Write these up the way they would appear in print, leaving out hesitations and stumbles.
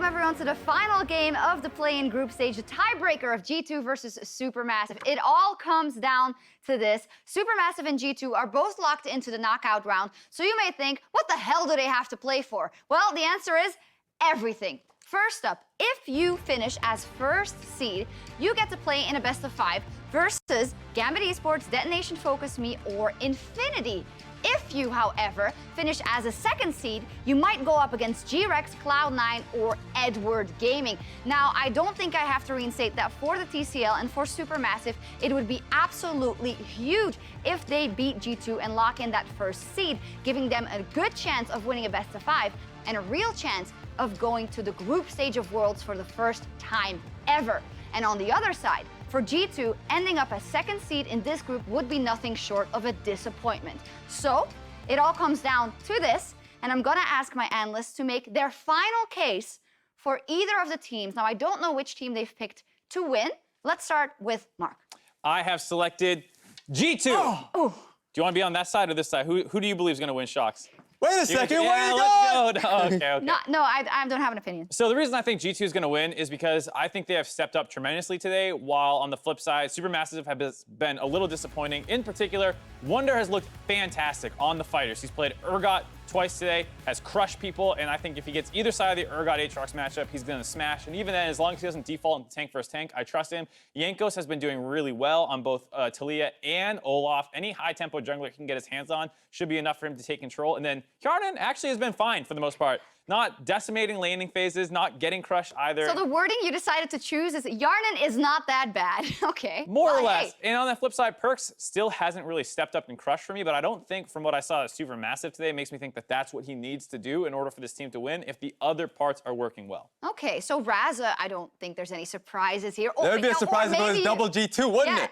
welcome everyone to the final game of the play-in group stage, the tiebreaker of G2 versus SuperMassive. It all comes down to this. SuperMassive and G2 are both locked into the knockout round, so you may think, what the hell do they have to play for? Well, the answer is everything. First up, if you finish as first seed, you get to play in a best of 5 versus Gambit Esports, Detonation Focus Me, or Infinity. If you, however, finish as a second seed, you might go up against G-Rex, Cloud9, or Edward Gaming. Now, I don't think I have to reinstate that for the TCL and for SuperMassive, it would be absolutely huge if they beat G2 and lock in that first seed, giving them a good chance of winning a best of 5 and a real chance of going to the group stage of Worlds for the first time ever. And on the other side, for G2, ending up as second seed in this group would be nothing short of a disappointment. So, it all comes down to this, and I'm gonna ask my analysts to make their final case for either of the teams. Now, I don't know which team they've picked to win. Let's start with Mark. I have selected G2. Oh. Do you want to be on that side or this side? Who do you believe is going to win Shocks? Wait a second, where are you going? going? No, okay. No, I don't have an opinion. So the reason I think G2 is going to win is because I think they have stepped up tremendously today, while on the flip side, SuperMassive have been a little disappointing. In particular, Wunder has looked fantastic on the fighters. He's played Urgot twice today, has crushed people, and I think if he gets either side of the Urgot Aatrox matchup, he's going to smash. And even then, as long as he doesn't default into tank versus tank, I trust him. Jankos has been doing really well on both Talia and Olaf. Any high-tempo jungler he can get his hands on should be enough for him to take control. And then Hjarnan actually has been fine for the most part. Not decimating laning phases, not getting crushed either. So the wording you decided to choose is Hjarnan is not that bad. Okay. More or less. Hey. And on the flip side, Perkz still hasn't really stepped up and crushed for me, but I don't think from what I saw at SuperMassive today, it makes me think that that's what he needs to do in order for this team to win if the other parts are working well. Okay, so Raza, I don't think there's any surprises here. There would be a surprise if it was double G2, wouldn't it?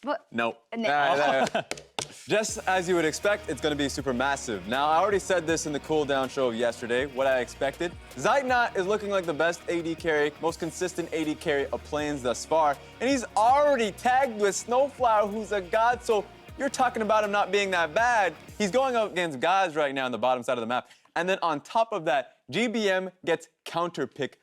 But, Nope. No. Just as you would expect, it's going to be SuperMassive. Now, I already said this in the cooldown show of yesterday, what I expected. Zeitnot is looking like the best AD carry, most consistent AD carry of play-ins thus far, and he's already tagged with SnowFlower, who's a god, so you're talking about him not being that bad. He's going up against gods right now on the bottom side of the map. And then on top of that, GBM gets counterpick.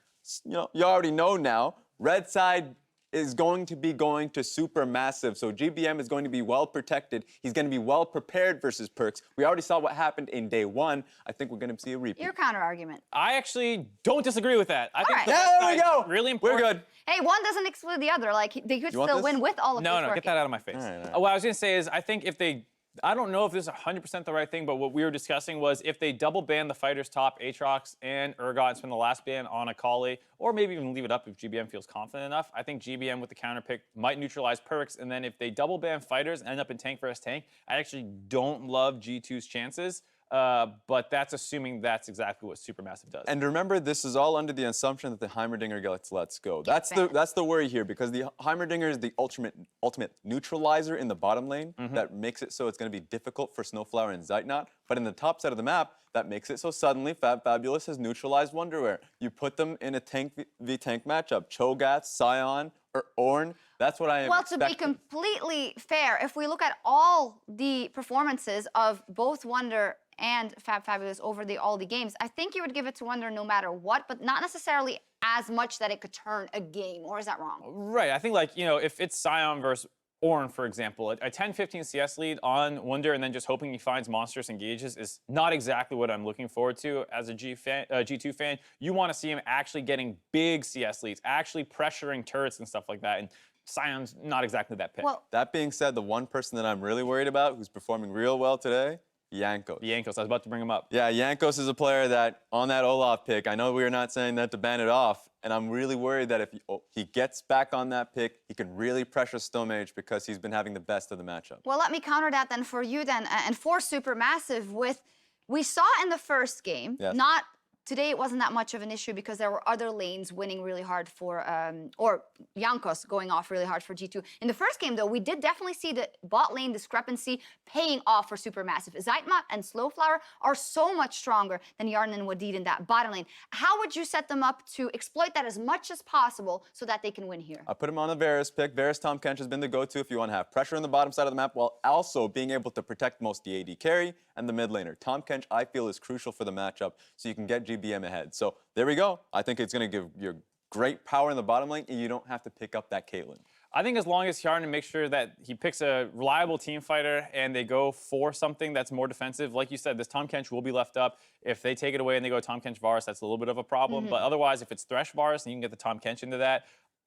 You already know now, red side is going to be going to SuperMassive. So GBM is going to be well protected. He's going to be well prepared versus Perkz. We already saw what happened in day 1. I think we're going to see a repeat. Your counter argument. I actually don't disagree with that. I think right. Yeah, there we go. Really important. We're good. Hey, one doesn't exclude the other. Like, they could still win with all of this No, working. get that out of my face. All right. What I was going to say is I think if they, I don't know if this is 100% the right thing, but what we were discussing was if they double ban the fighters top Aatrox and Urgot and spend the last ban on Akali, or maybe even leave it up if GBM feels confident enough, I think GBM with the counter pick might neutralize Perkz. And then if they double ban fighters and end up in tank versus tank, I actually don't love G2's chances. But that's assuming that's exactly what SuperMassive does. And remember, this is all under the assumption that the Heimerdinger gets let's go. That's the worry here, because the Heimerdinger is the ultimate neutralizer in the bottom lane. That makes it so it's going to be difficult for SnowFlower and Zeitnot. But in the top side of the map, that makes it so suddenly fabFabulous has neutralized Wonderwear. You put them in a tank v tank matchup, Cho'Gath, Sion, or Ornn. That's what I am expecting. Well, to be completely fair, if we look at all the performances of both Wunder and fabFabulous over all the games, I think you would give it to Wunder no matter what, but not necessarily as much that it could turn a game, or is that wrong? Right, I think if it's Sion versus Ornn, for example, a 10-15 CS lead on Wunder and then just hoping he finds monstrous engages is not exactly what I'm looking forward to as a G2 fan. You want to see him actually getting big CS leads, actually pressuring turrets and stuff like that. And Sion's not exactly that pick. Well, that being said, the one person that I'm really worried about who's performing real well today, Jankos. I was about to bring him up. Yeah, Jankos is a player that, on that Olaf pick, I know we are not saying that to ban it off, and I'm really worried that if he gets back on that pick, he can really pressure Stomaged because he's been having the best of the matchup. well, let me counter that then for you then, and for SuperMassive with, we saw in the first game, not today it wasn't that much of an issue because there were other lanes winning really hard for, or Jankos going off really hard for G2. In the first game, though, we did definitely see the bot lane discrepancy paying off for SuperMassive. Zeitnot and SnowFlower are so much stronger than Hjarnan and Wadid in that bottom lane. How would you set them up to exploit that as much as possible so that they can win here? I put him on the Varus pick. Varus Tahm Kench has been the go-to if you want to have pressure on the bottom side of the map while also being able to protect most the AD carry and the mid laner. Tahm Kench, I feel, is crucial for the matchup, so you can get GBM ahead. So there we go. I think it's going to give you great power in the bottom lane, and you don't have to pick up that Caitlyn. I think as long as Hjarnan makes sure that he picks a reliable team fighter and they go for something that's more defensive, like you said, this Tahm Kench will be left up. If they take it away and they go Tahm Kench Varus, that's a little bit of a problem. But otherwise, if it's Thresh Varus and you can get the Tahm Kench into that,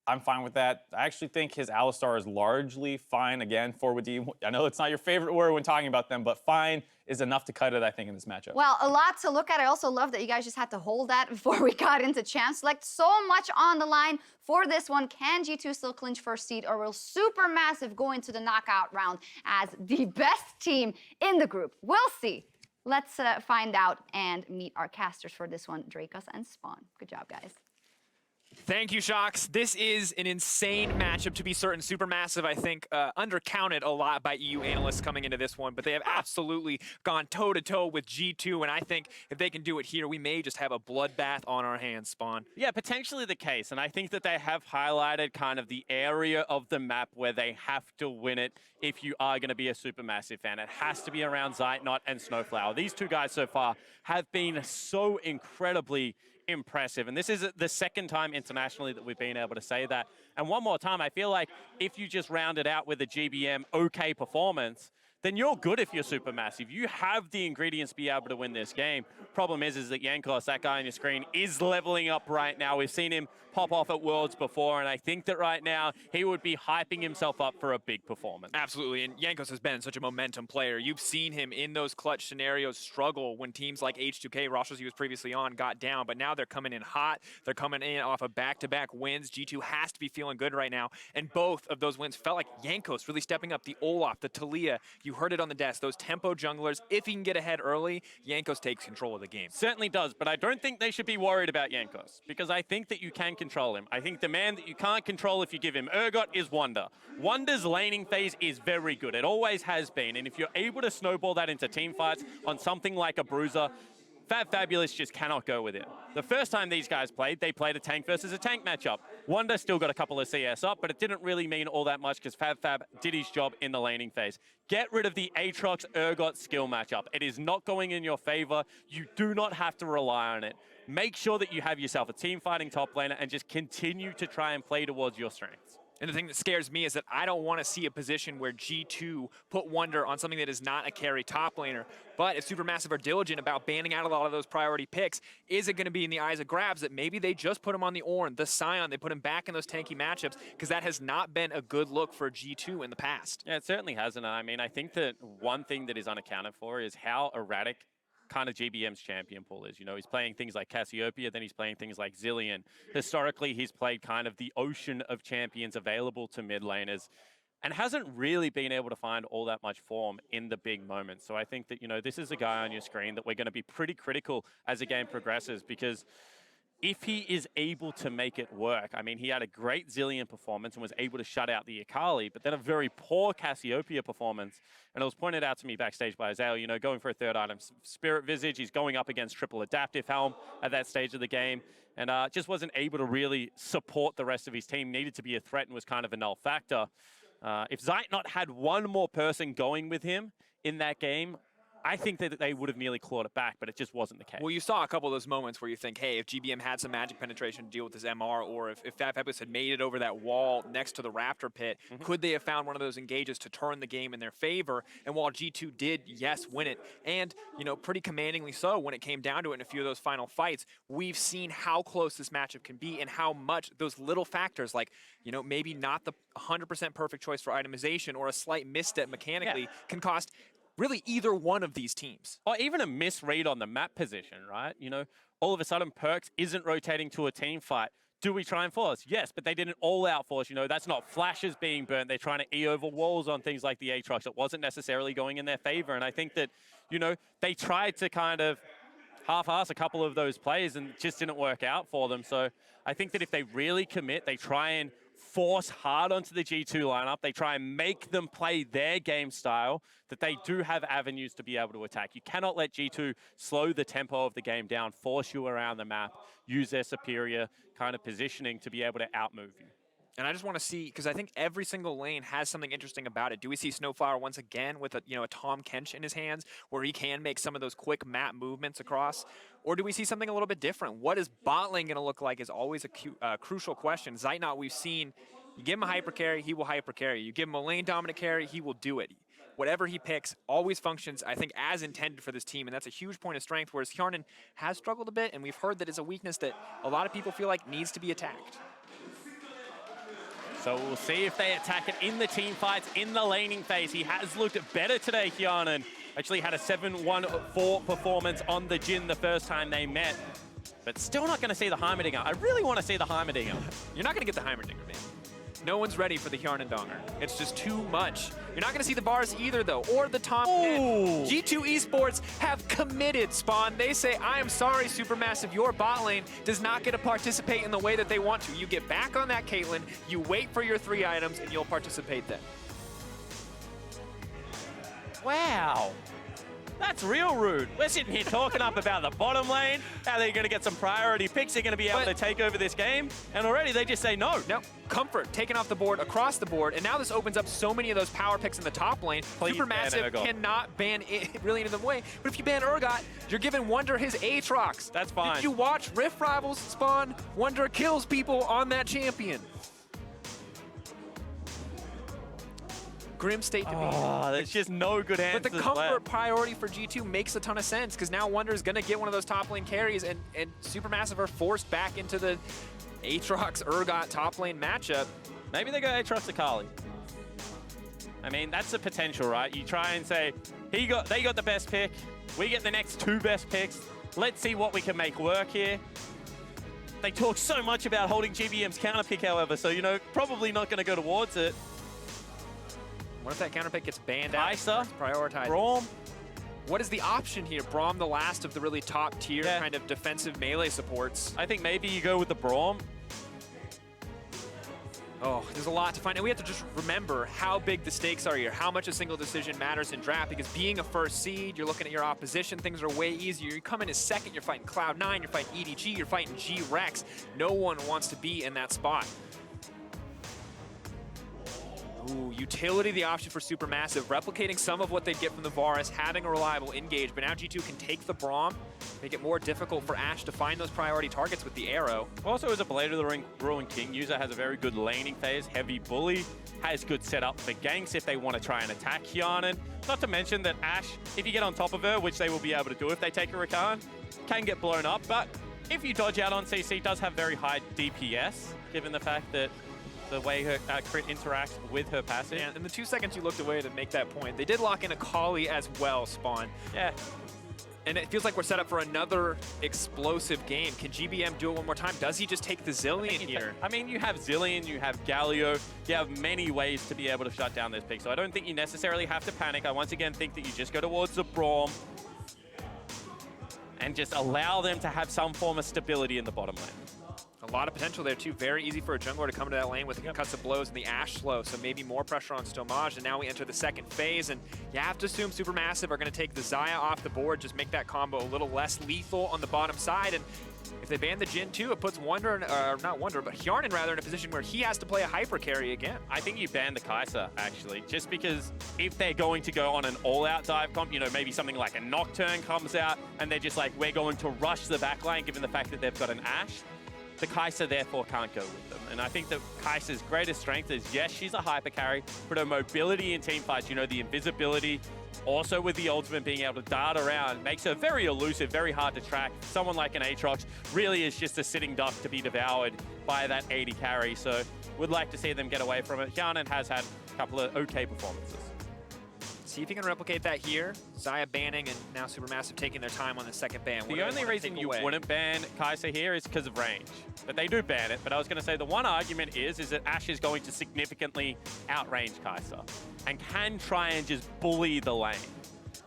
I'm fine with that. I actually think his Alistar is largely fine, again, for Wadid. I know it's not your favorite word when talking about them, but fine is enough to cut it, I think, in this matchup. Well, a lot to look at. I also love that you guys just had to hold that before we got into Champ Select. So much on the line for this one. Can G2 still clinch first seed, or will SuperMassive go into the knockout round as the best team in the group? We'll see. Let's find out and meet our casters for this one, Jankos and Spawn. Good job, guys. Thank you, Shox. This is an insane matchup, to be certain. SuperMassive, I think, undercounted a lot by EU analysts coming into this one, but they have absolutely gone toe-to-toe with G2, and I think if they can do it here, we may just have a bloodbath on our hands, Spawn. Yeah, potentially the case, and I think that they have highlighted kind of the area of the map where they have to win it if you are going to be a SuperMassive fan. It has to be around Zeitnot and SnowFlower. These two guys so far have been so incredibly impressive, and this is the second time internationally that we've been able to say that. And one more time, I feel like if you just round it out with a GBM okay performance, then you're good if you're SuperMassive. You have the ingredients to be able to win this game. Problem is that Jankos, that guy on your screen, is leveling up right now. We've seen him pop off at Worlds before, and I think that right now he would be hyping himself up for a big performance. Absolutely, and Jankos has been such a momentum player. You've seen him in those clutch scenarios struggle when teams like H2K, rosters he was previously on, got down, but now they're coming in hot. They're coming in off of back-to-back wins. G2 has to be feeling good right now, and both of those wins felt like Jankos really stepping up. The Olaf, the Talia, you heard it on the desk, those tempo junglers. If he can get ahead early, Jankos takes control of the game. Certainly does, but I don't think they should be worried about Jankos, because I think that you can control him. I think the man that you can't control if you give him Urgot is Wunder. Wunder's laning phase is very good. It always has been, and if you're able to snowball that into team fights on something like a Bruiser, fabFabulous just cannot go with it. The first time these guys played, they played a tank versus a tank matchup. Wunder still got a couple of CS up, but it didn't really mean all that much because fabFab did his job in the laning phase. Get rid of the Aatrox Urgot skill matchup. It is not going in your favor. You do not have to rely on it. Make sure that you have yourself a team fighting top laner and just continue to try and play towards your strengths. And the thing that scares me is that I don't want to see a position where G2 put Wunder on something that is not a carry top laner. But if SuperMassive are diligent about banning out a lot of those priority picks, is it going to be in the eyes of Grabs that maybe they just put him on the Ornn, the Scion, they put him back in those tanky matchups, because that has not been a good look for G2 in the past. Yeah, it certainly hasn't. I mean, I think that one thing that is unaccounted for is how erratic kind of GBM's champion pool is. You know, he's playing things like Cassiopeia, then he's playing things like Zilean. Historically, he's played kind of the ocean of champions available to mid laners and hasn't really been able to find all that much form in the big moments. So I think that, you know, this is a guy on your screen that we're going to be pretty critical as the game progresses, because if he is able to make it work, I mean, he had a great Zilean performance and was able to shut out the Akali, but then a very poor Cassiopeia performance. And it was pointed out to me backstage by Azale, you know, going for a third item, Spirit Visage, he's going up against triple adaptive helm at that stage of the game, and just wasn't able to really support the rest of his team, needed to be a threat and was kind of a null factor. If Zeitnot had one more person going with him in that game, I think that they would have nearly clawed it back, but it just wasn't the case. Well, you saw a couple of those moments where you think, hey, if GBM had some magic penetration to deal with his MR, or if fabFabulous had made it over that wall next to the Raptor pit, could they have found one of those engages to turn the game in their favor? And while G2 did, yes, win it, and, you know, pretty commandingly so when it came down to it in a few of those final fights, we've seen how close this matchup can be and how much those little factors, like, you know, maybe not the 100% perfect choice for itemization or a slight misstep mechanically, can cost really either one of these teams. Or even a misread on the map position, right? You know, all of a sudden Perkz isn't rotating to a team fight. Do we try and force? Yes, but they didn't all-out force. You know, that's not flashes being burnt. They're trying to E over walls on things like the Aatrox. It wasn't necessarily going in their favor. And I think that, you know, they tried to kind of half-ass a couple of those plays and it just didn't work out for them. So I think that if they really commit, they try and force hard onto the G2 lineup, they try and make them play their game style, that they do have avenues to be able to attack. You cannot let G2 slow the tempo of the game down, force you around the map, use their superior kind of positioning to be able to outmove you. And I just want to see, because I think every single lane has something interesting about it. Do we see SnowFlower once again with a Tom Kench in his hands, where he can make some of those quick map movements across? Or do we see something a little bit different? What is bot lane going to look like is always a crucial question. Zeitnot, we've seen, you give him a hyper carry, he will hyper carry. You give him a lane dominant carry, he will do it. Whatever he picks always functions, I think, as intended for this team, and that's a huge point of strength, whereas Hjarnan has struggled a bit, and we've heard that it's a weakness that a lot of people feel like needs to be attacked. So we'll see if they attack it in the team fights, in the laning phase. He has looked better today, Hjarnan. Actually had a 7-1-4 performance on the Jhin the first time they met, but still not going to see the Heimerdinger. I really want to see the Heimerdinger. You're not going to get the Heimerdinger, man. No one's ready for the Hjarnan Donger. It's just too much. You're not going to see the bars either, though, or the Tom Pit. G2 Esports have committed, Spawn. They say, I am sorry, SuperMassive, your bot lane does not get to participate in the way that they want to. You get back on that Caitlyn, you wait for your 3 items, and you'll participate then. Wow. That's real rude. We're sitting here talking up about the bottom lane, how they're going to get some priority picks, they're going to be able to take over this game, and already they just say no. No, Comfort taken off the board, across the board, and now this opens up so many of those power picks in the top lane. SuperMassive cannot ban it really into the way, but if you ban Urgot, you're giving Wunder his Aatrox. That's fine. Did you watch Rift Rivals, Spawn? Wunder kills people on that champion. Grim state to be. Oh, there's just no good answers. But the comfort priority for G2 makes a ton of sense, because now Wunder is going to get one of those top lane carries, and SuperMassive are forced back into the Aatrox Urgot top lane matchup. Maybe they go Aatrox Akali. I mean, that's the potential, right? You try and say, they got the best pick, we get the next 2 best picks. Let's see what we can make work here. They talk so much about holding GBM's counter pick, however, so probably not going to go towards it. What if that counter pick gets banned out? Kai'Sa, prioritized. Braum. What is the option here? Braum, the last of the really top tier kind of defensive melee supports. I think maybe you go with the Braum. Oh, there's a lot to find. And we have to just remember how big the stakes are here, how much a single decision matters in draft, because being a first seed, you're looking at your opposition, things are way easier. You come in as second, you're fighting Cloud9, you're fighting EDG, you're fighting G-Rex. No one wants to be in that spot. Ooh, utility, the option for SuperMassive, replicating some of what they'd get from the Varus, having a reliable engage, but now G2 can take the Braum, make it more difficult for Ashe to find those priority targets with the arrow. Also, as a Blade of the Ring Ruin King user, has a very good laning phase, heavy bully, has good setup for ganks if they want to try and attack Hjarnan. Not to mention that Ashe, if you get on top of her, which they will be able to do if they take a Rakan, can get blown up, but if you dodge out on CC, does have very high DPS, given the fact that the way her crit interacts with her passive. Yeah, in the 2 seconds you looked away to make that point, they did lock in Akali as well, Spawn. Yeah. And it feels like we're set up for another explosive game. Can GBM do it one more time? Does he just take the Zillion here? I mean, you have Zillion, you have Galio, you have many ways to be able to shut down this pick. So I don't think you necessarily have to panic. I once again think that you just go towards the Braum and just allow them to have some form of stability in the bottom lane. A lot of potential there, too. Very easy for a jungler to come to that lane with concussive blows and the Ashe slow, so maybe more pressure on Stomaged. And now we enter the second phase, and you have to assume SuperMassive are going to take the Xayah off the board, just make that combo a little less lethal on the bottom side. And if they ban the Jhin, too, it puts Wunder, not Wunder, but Hjarnan, rather, in a position where he has to play a hyper carry again. I think you ban the Kai'Sa, actually, just because if they're going to go on an all-out dive comp, maybe something like a Nocturne comes out, and they're just like, we're going to rush the backline, given the fact that they've got an Ashe. The Kai'Sa therefore can't go with them. And I think that Kai'Sa's greatest strength is, yes, she's a hyper carry, but her mobility in team fights, the invisibility, also with the ultimate being able to dart around, makes her very elusive, very hard to track. Someone like an Aatrox really is just a sitting duck to be devoured by that 80 carry. So would like to see them get away from it. Hjarnan has had a couple of okay performances. See if you can replicate that here. Xayah banning, and now SuperMassive taking their time on the second ban. The only reason you wouldn't ban Kai'Sa here is because of range. But they do ban it. But I was going to say the one argument is that Ashe is going to significantly outrange Kai'Sa and can try and just bully the lane.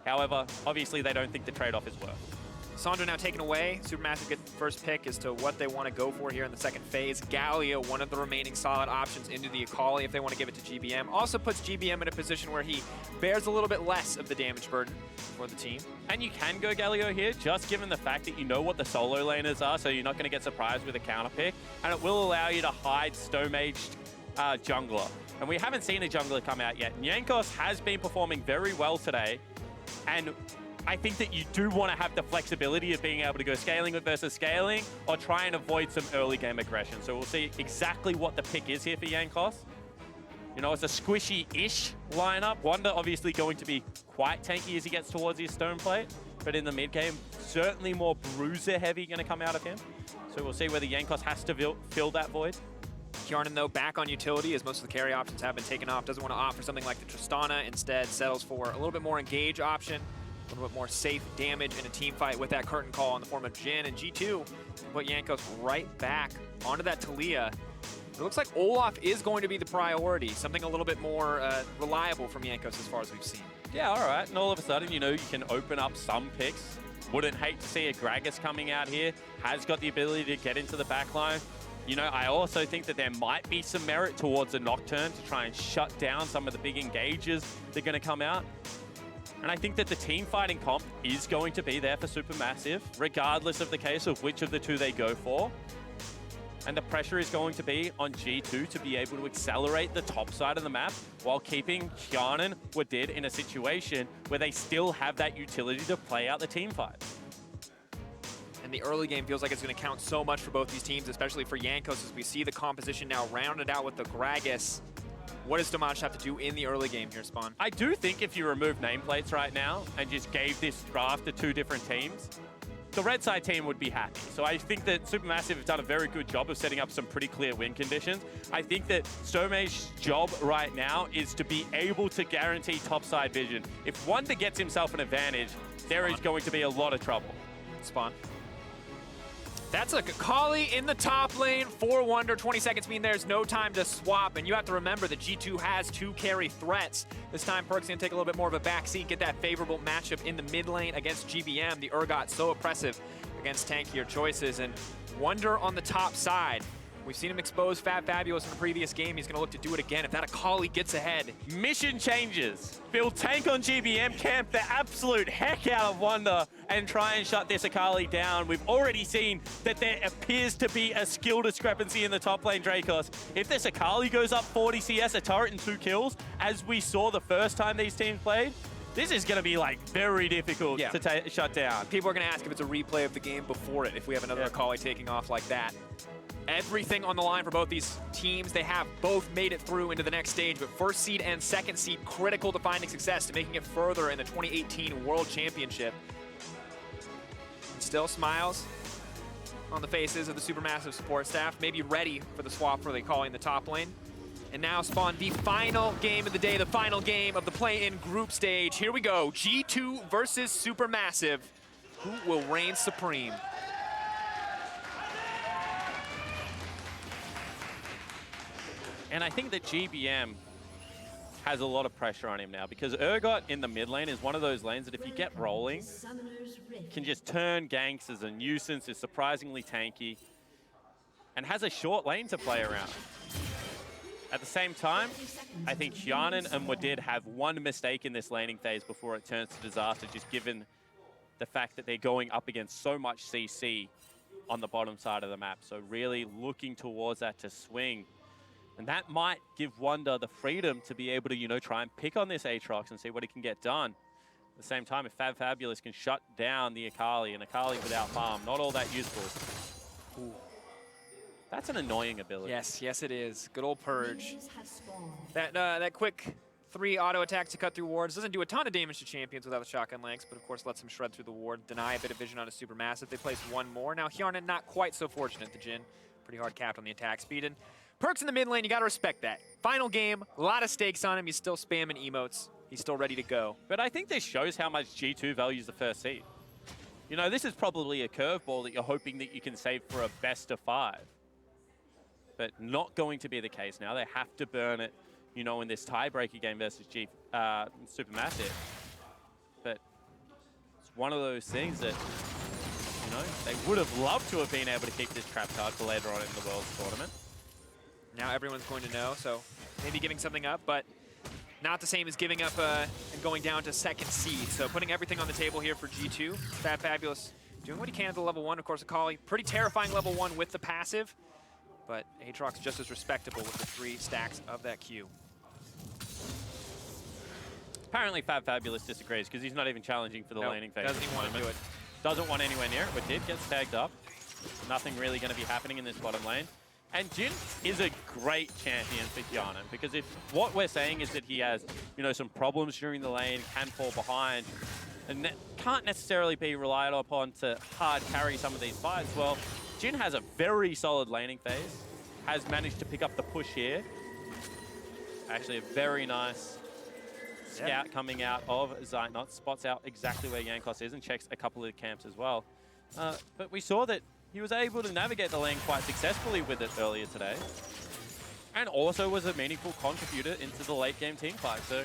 However, obviously they don't think the trade-off is worth. Sandra now taken away. SuperMassive get the first pick as to what they want to go for here in the second phase. Galio, one of the remaining solid options into the Akali if they want to give it to GBM. Also puts GBM in a position where he bears a little bit less of the damage burden for the team. And you can go Galio here, just given the fact that you know what the solo laners are, so you're not going to get surprised with a counter pick. And it will allow you to hide Stomaged jungler. And we haven't seen a jungler come out yet. Jankos has been performing very well today. And I think that you do want to have the flexibility of being able to go scaling versus scaling or try and avoid some early game aggression. So we'll see exactly what the pick is here for Jankos. You know, it's a squishy-ish lineup. Wunder obviously going to be quite tanky as he gets towards his stone plate. But in the mid game, certainly more bruiser heavy going to come out of him. So we'll see whether Jankos has to fill that void. Hjarnan, though, back on utility as most of the carry options have been taken off. Doesn't want to opt for something like the Tristana. Instead, settles for a little bit more engage option, a little bit more safe damage in a team fight with that curtain call in the form of Jhin. And G2 put Jankos right back onto that Talia. It looks like Olaf is going to be the priority, something a little bit more reliable from Jankos as far as we've seen. Yeah, all right. And all of a sudden, you know, you can open up some picks. Wouldn't hate to see a Gragas coming out here. Has got the ability to get into the backline. You know, I also think that there might be some merit towards a Nocturne to try and shut down some of the big engages that are going to come out. And I think that the team fighting comp is going to be there for SuperMassive, regardless of the case of which of the two they go for. And the pressure is going to be on G2 to be able to accelerate the top side of the map while keeping Hjarnan, Wadid in a situation where they still have that utility to play out the team fight. And the early game feels like it's going to count so much for both these teams, especially for Jankos, as we see the composition now rounded out with the Gragas. What does Stomaged have to do in the early game here, Spawn? I do think if you remove nameplates right now and just gave this draft to two different teams, the red side team would be happy. So I think that SuperMassive have done a very good job of setting up some pretty clear win conditions. I think that Stomaged's job right now is to be able to guarantee topside vision. If Wunder gets himself an advantage, there is going to be a lot of trouble. Spawn. That's a Akali in the top lane for Wunder. 20 seconds mean there's no time to swap, and you have to remember that G2 has two carry threats. This time, Perkz gonna take a little bit more of a backseat, get that favorable matchup in the mid lane against GBM. The Urgot so oppressive against tankier choices, and Wunder on the top side. We've seen him expose fabFabulous in the previous game. He's gonna look to do it again if that Akali gets ahead. Mission changes. Build tank on GBM, camp the absolute heck out of Wunder, and try and shut this Akali down. We've already seen that there appears to be a skill discrepancy in the top lane Jankos. If this Akali goes up 40 CS, a turret and 2 kills, as we saw the first time these teams played, this is going to be like very difficult to shut down. People are going to ask if it's a replay of the game before it, if we have another Akali taking off like that. Everything on the line for both these teams. They have both made it through into the next stage, but first seed and second seed critical to finding success, to making it further in the 2018 World Championship. And still smiles on the faces of the SuperMassive support staff, maybe ready for the swap for the Akali in the top lane. And now, Spawn, the final game of the day, the final game of the play-in group stage. Here we go, G2 versus SuperMassive. Who will reign supreme? And I think that GBM has a lot of pressure on him now, because Urgot in the mid lane is one of those lanes that if you get rolling, can just turn ganks as a nuisance, is surprisingly tanky, and has a short lane to play around. At the same time, I think Hjarnan and Wadid have one mistake in this laning phase before it turns to disaster, just given the fact that they're going up against so much CC on the bottom side of the map. So really looking towards that to swing. And that might give Wunder the freedom to be able to, you know, try and pick on this Aatrox and see what he can get done. At the same time, if fabFabulous can shut down the Akali, and Akali without farm, not all that useful. Ooh. That's an annoying ability. Yes, yes it is. Good old Purge. That quick 3 auto attacks to cut through wards doesn't do a ton of damage to champions without the shotgun lengths, but of course lets them shred through the ward, deny a bit of vision on a SuperMassive. They place one more. Now Hjarnan not quite so fortunate. The Jhin pretty hard capped on the attack speed. And Perkz in the mid lane, you gotta respect that. Final game, a lot of stakes on him. He's still spamming emotes. He's still ready to go. But I think this shows how much G2 values the first seed. You know, this is probably a curveball that you're hoping that you can save for a best of 5. But not going to be the case now. They have to burn it, you know, in this tiebreaker game versus SuperMassive. But it's one of those things that, you know, they would have loved to have been able to keep this trap card for later on in the Worlds Tournament. Now everyone's going to know, so maybe giving something up, but not the same as giving up and going down to second seed. So putting everything on the table here for G2. fabFabulous doing what he can at the level 1. Of course, Akali, pretty terrifying level 1 with the passive. but Aatrox just as respectable with the 3 stacks of that Q. Apparently fabFabulous disagrees because he's not even challenging for the laning phase. Doesn't even want to do it. Doesn't want anywhere near it, but Wadid gets tagged up. Nothing really going to be happening in this bottom lane. And Jhin is a great champion for Hjarnan because if what we're saying is that he has, you know, some problems during the lane, can fall behind, and can't necessarily be relied upon to hard carry some of these fights, well, Jhin has a very solid laning phase, has managed to pick up the push here. Actually, a very nice scout coming out of Zeitnot, spots out exactly where Jankos is and checks a couple of the camps as well. But we saw that he was able to navigate the lane quite successfully with it earlier today, and also was a meaningful contributor into the late game team fight. So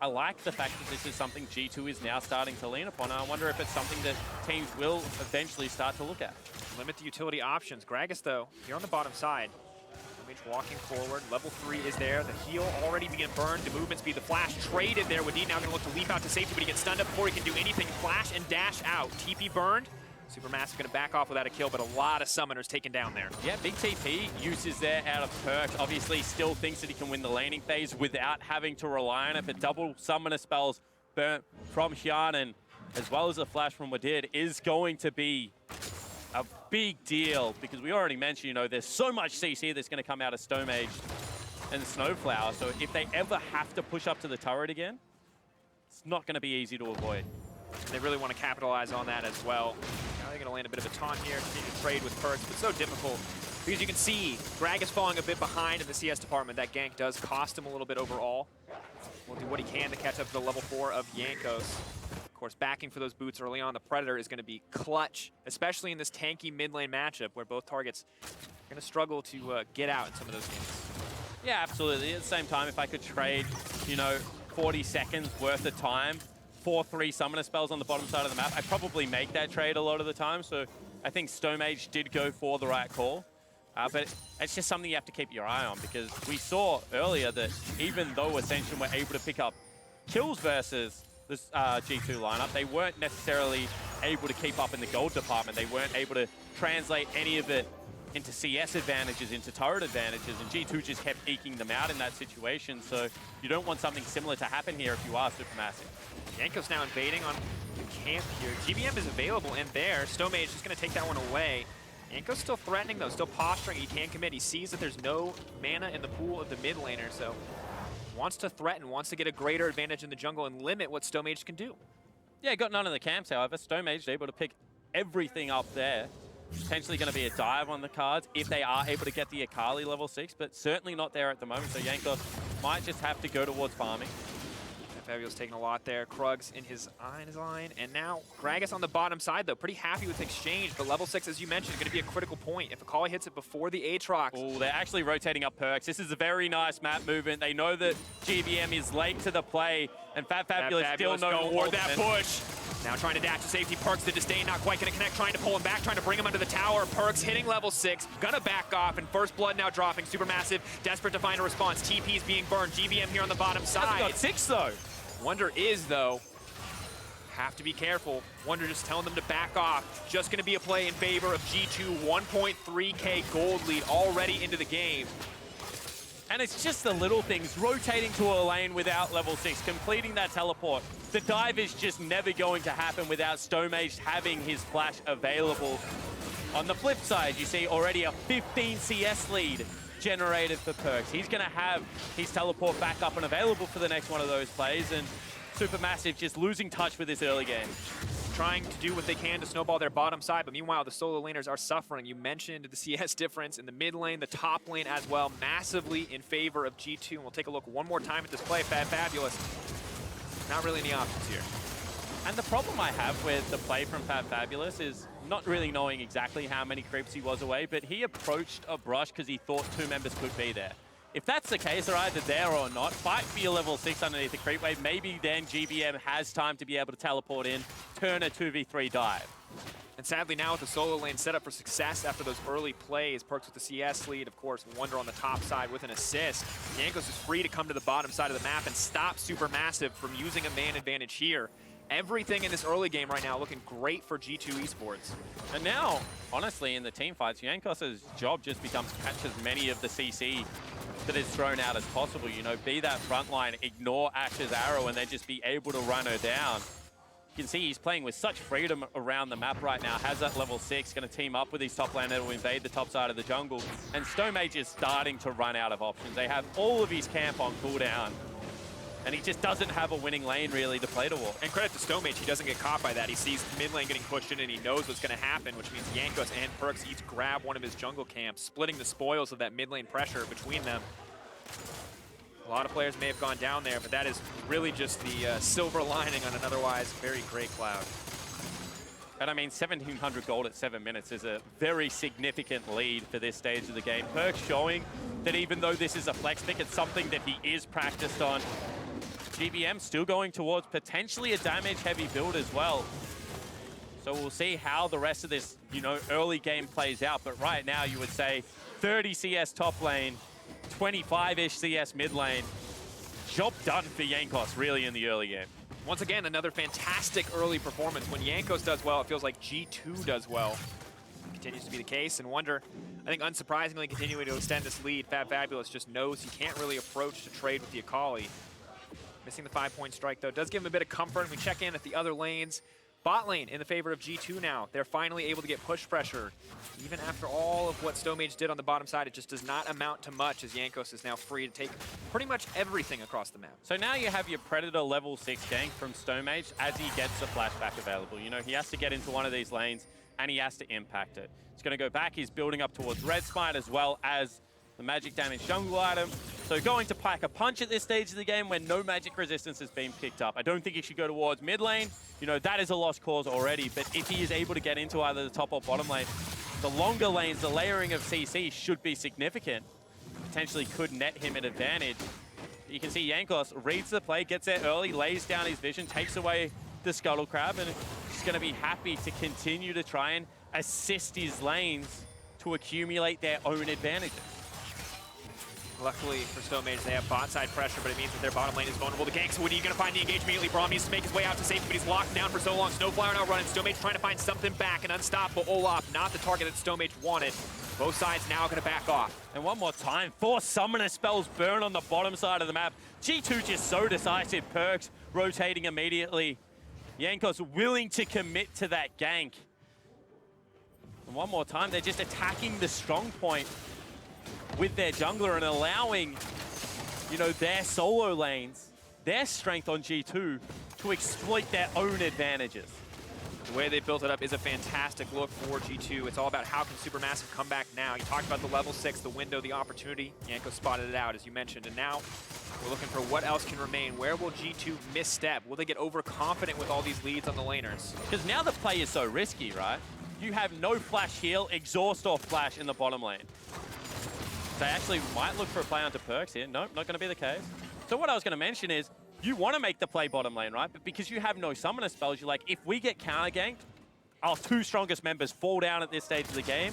I like the fact that this is something G2 is now starting to lean upon. I wonder if it's something that teams will eventually start to look at. Limit the utility options. Gragas, though, here on the bottom side. Walking forward, level 3 is there. The heal already being burned. The movement speed, the flash traded there. Wadid now going to look to leap out to safety, but he gets stunned up before he can do anything. Flash and dash out. TP burned. SuperMassive going to back off without a kill, but a lot of summoners taken down there. Yeah, big TP uses there out of Perkz. Obviously still thinks that he can win the laning phase without having to rely on it, but double summoner spells burnt from Hjarnan, as well as a flash from Wadid, is going to be a big deal, because we already mentioned, you know, there's so much CC that's going to come out of Stomaged and SnowFlower, so if they ever have to push up to the turret again, it's not going to be easy to avoid. They really want to capitalize on that as well. Now they're going to land a bit of a taunt here, continue to trade with Perkz, but so difficult, because you can see Gragas falling a bit behind in the CS department. That gank does cost him a little bit overall. Will do what he can to catch up to the level 4 of Jankos. Of course, backing for those boots early on, the Predator is going to be clutch, especially in this tanky mid lane matchup where both targets are going to struggle to get out in some of those games. Yeah, absolutely. At the same time, if I could trade, you know, 40 seconds worth of time for 3 summoner spells on the bottom side of the map, I'd probably make that trade a lot of the time. So I think Stomaged did go for the right call. But it's just something you have to keep your eye on, because we saw earlier that even though Ascension were able to pick up kills versus this G2 lineup, they weren't necessarily able to keep up in the gold department. They weren't able to translate any of it into CS advantages, into turret advantages, and G2 just kept eking them out in that situation. So you don't want something similar to happen here if you are SuperMassive. Jankos now invading on the camp here. GBM is available and there. Stomaged is going to take that one away. Jankos still threatening though, still posturing. He can't commit. He sees that there's no mana in the pool of the mid laner, so wants to threaten, wants to get a greater advantage in the jungle and limit what Stomaged can do. Yeah, got none of the camps, however. Stomaged able to pick everything up there. Potentially going to be a dive on the cards if they are able to get the Akali level 6, but certainly not there at the moment, so Jankos might just have to go towards farming. fabFabulous taking a lot there. Krugs in his line, and now Gragas on the bottom side though. Pretty happy with exchange, but level 6, as you mentioned, is going to be a critical point. If Akali hits it before the Aatrox. Oh, they're actually rotating up Perkz. This is a very nice map movement. They know that GBM is late to the play, and fabFabulous still no toward that push. Now trying to dash to safety. Perkz, the disdain, not quite going to connect, trying to pull him back, trying to bring him under the tower. Perkz hitting level 6, gonna back off, and first blood now dropping. SuperMassive desperate to find a response. TP's being burned. GBM here on the bottom side. Hasn't got 6 though. Wunder is though. Have to be careful. Wunder just telling them to back off. Just gonna be a play in favor of G2. 1.3k gold lead already into the game. And it's just the little things, rotating to a lane without level 6, completing that teleport. The dive is just never going to happen without Stomaged having his flash available. On the flip side, you see already a 15 CS lead generated for Perkz. He's going to have his teleport back up and available for the next one of those plays, and SuperMassive just losing touch with this early game. Trying to do what they can to snowball their bottom side, but meanwhile, the solo laners are suffering. You mentioned the CS difference in the mid lane, the top lane as well, massively in favor of G2. And we'll take a look one more time at this play. fabFabulous, not really any options here. And the problem I have with the play from fabFabulous is not really knowing exactly how many creeps he was away, but he approached a brush because he thought 2 members could be there. If that's the case, they're either there or not. Fight for your level 6 underneath the creep wave. Maybe then GBM has time to be able to teleport in, turn a 2v3 dive. And sadly now with the solo lane set up for success after those early plays, Perkz with the CS lead, of course, Wunder on the top side with an assist. Jankos is free to come to the bottom side of the map and stop SuperMassive from using a man advantage here. Everything in this early game right now looking great for G2 Esports. And now, honestly, in the team fights, Jankos' job just becomes catch as many of the CC that is thrown out as possible. You know, be that front line, ignore Ashe's arrow, and then just be able to run her down. You can see he's playing with such freedom around the map right now. Has that level 6, going to team up with his top laner to invade the top side of the jungle. And Stomaged is starting to run out of options. They have all of his camp on cooldown. And he just doesn't have a winning lane, really, to play towards. And credit to Stomaged, he doesn't get caught by that. He sees mid lane getting pushed in and he knows what's going to happen, which means Jankos and Perkz each grab one of his jungle camps, splitting the spoils of that mid lane pressure between them. A lot of players may have gone down there, but that is really just the silver lining on an otherwise very gray cloud. And I mean, 1,700 gold at 7 minutes is a very significant lead for this stage of the game. Perkz showing that even though this is a flex pick, it's something that he is practiced on. GBM still going towards potentially a damage-heavy build as well. So we'll see how the rest of this, you know, early game plays out. But right now, you would say 30 CS top lane, 25-ish CS mid lane. Job done for Jankos, really, in the early game. Once again, another fantastic early performance. When Jankos does well, it feels like G2 does well. Continues to be the case, and Wunder, I think unsurprisingly, continuing to extend this lead. fabFabulous just knows he can't really approach to trade with the Akali. Missing the 5-point strike, though, does give him a bit of comfort. We check in at the other lanes. Bot lane in the favor of G2 now. They're finally able to get push pressure. Even after all of what Stomaged did on the bottom side, it just does not amount to much as Jankos is now free to take pretty much everything across the map. So now you have your Predator level 6 gank from Stomaged as he gets the flashback available. You know, he has to get into one of these lanes and he has to impact it. He's going to go back. He's building up towards Red Smite as well as the magic damage jungle item. So going to pack a punch at this stage of the game when no magic resistance has been picked up. I don't think he should go towards mid lane. You know, that is a lost cause already. But if he is able to get into either the top or bottom lane, the longer lanes, the layering of CC should be significant. Potentially could net him an advantage. You can see Jankos reads the play, gets there early, lays down his vision, takes away the Scuttle Crab, and he's going to be happy to continue to try and assist his lanes to accumulate their own advantages. Luckily for Stomaged, they have bot side pressure, but it means that their bottom lane is vulnerable to gank. So Wadid going to find the engage immediately. Braum needs to make his way out to safety, but he's locked down for so long. SnowFlower now running. Stomaged trying to find something back, and unstoppable Olaf, not the target that Stomaged wanted. Both sides now going to back off. And one more time, 4 summoner spells burn on the bottom side of the map. G2 just so decisive. Perkz rotating immediately. Jankos willing to commit to that gank. And one more time, they're just attacking the strong point with their jungler and allowing, you know, their solo lanes, their strength on G2 to exploit their own advantages. The way they built it up is a fantastic look for G2. It's all about how can SuperMassive come back now. You talked about the level 6, the window, the opportunity. Jankos spotted it out, as you mentioned, and now we're looking for what else can remain. Where will G2 misstep? Will they get overconfident with all these leads on the laners? Because now the play is so risky, right? You have no flash heal, exhaust or flash in the bottom lane. They actually might look for a play onto Perkz here. Nope, not going to be the case. So what I was going to mention is, you want to make the play bottom lane, right? But because you have no summoner spells, you're like, if we get counter ganked, our 2 strongest members fall down at this stage of the game,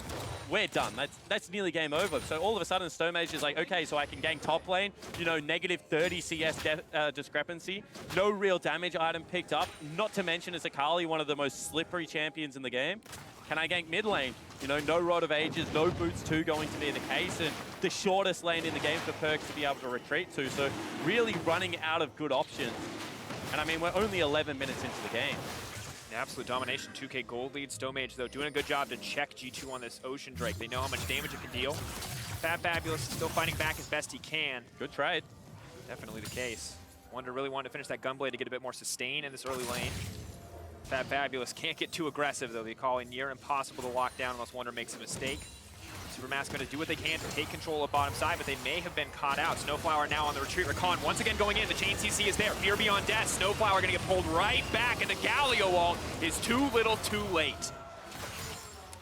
we're done. That's nearly game over. So all of a sudden, Stomaged is like, okay, so I can gank top lane, you know, negative 30 CS discrepancy, no real damage item picked up, not to mention is Akali one of the most slippery champions in the game. Can I gank mid lane? You know, no Rod of Ages, no Boots 2 going to be the case, and the shortest lane in the game for Perkz to be able to retreat to. So really running out of good options. And I mean, we're only 11 minutes into the game. Absolute domination, 2K gold lead. Stomaged, though, doing a good job to check G2 on this Ocean Drake. They know how much damage it can deal. fabFabulous still fighting back as best he can. Good trade. Definitely the case. Wunder really wanted to finish that Gunblade to get a bit more sustain in this early lane. fabFabulous can't get too aggressive, though. They call it near impossible to lock down unless Wunder makes a mistake. SuperMassive going to do what they can to take control of bottom side, but they may have been caught out. SnowFlower now on the retreat. Rakan once again going in. The chain CC is there. Fear beyond death. SnowFlower going to get pulled right back, and the Galio ult is too little too late.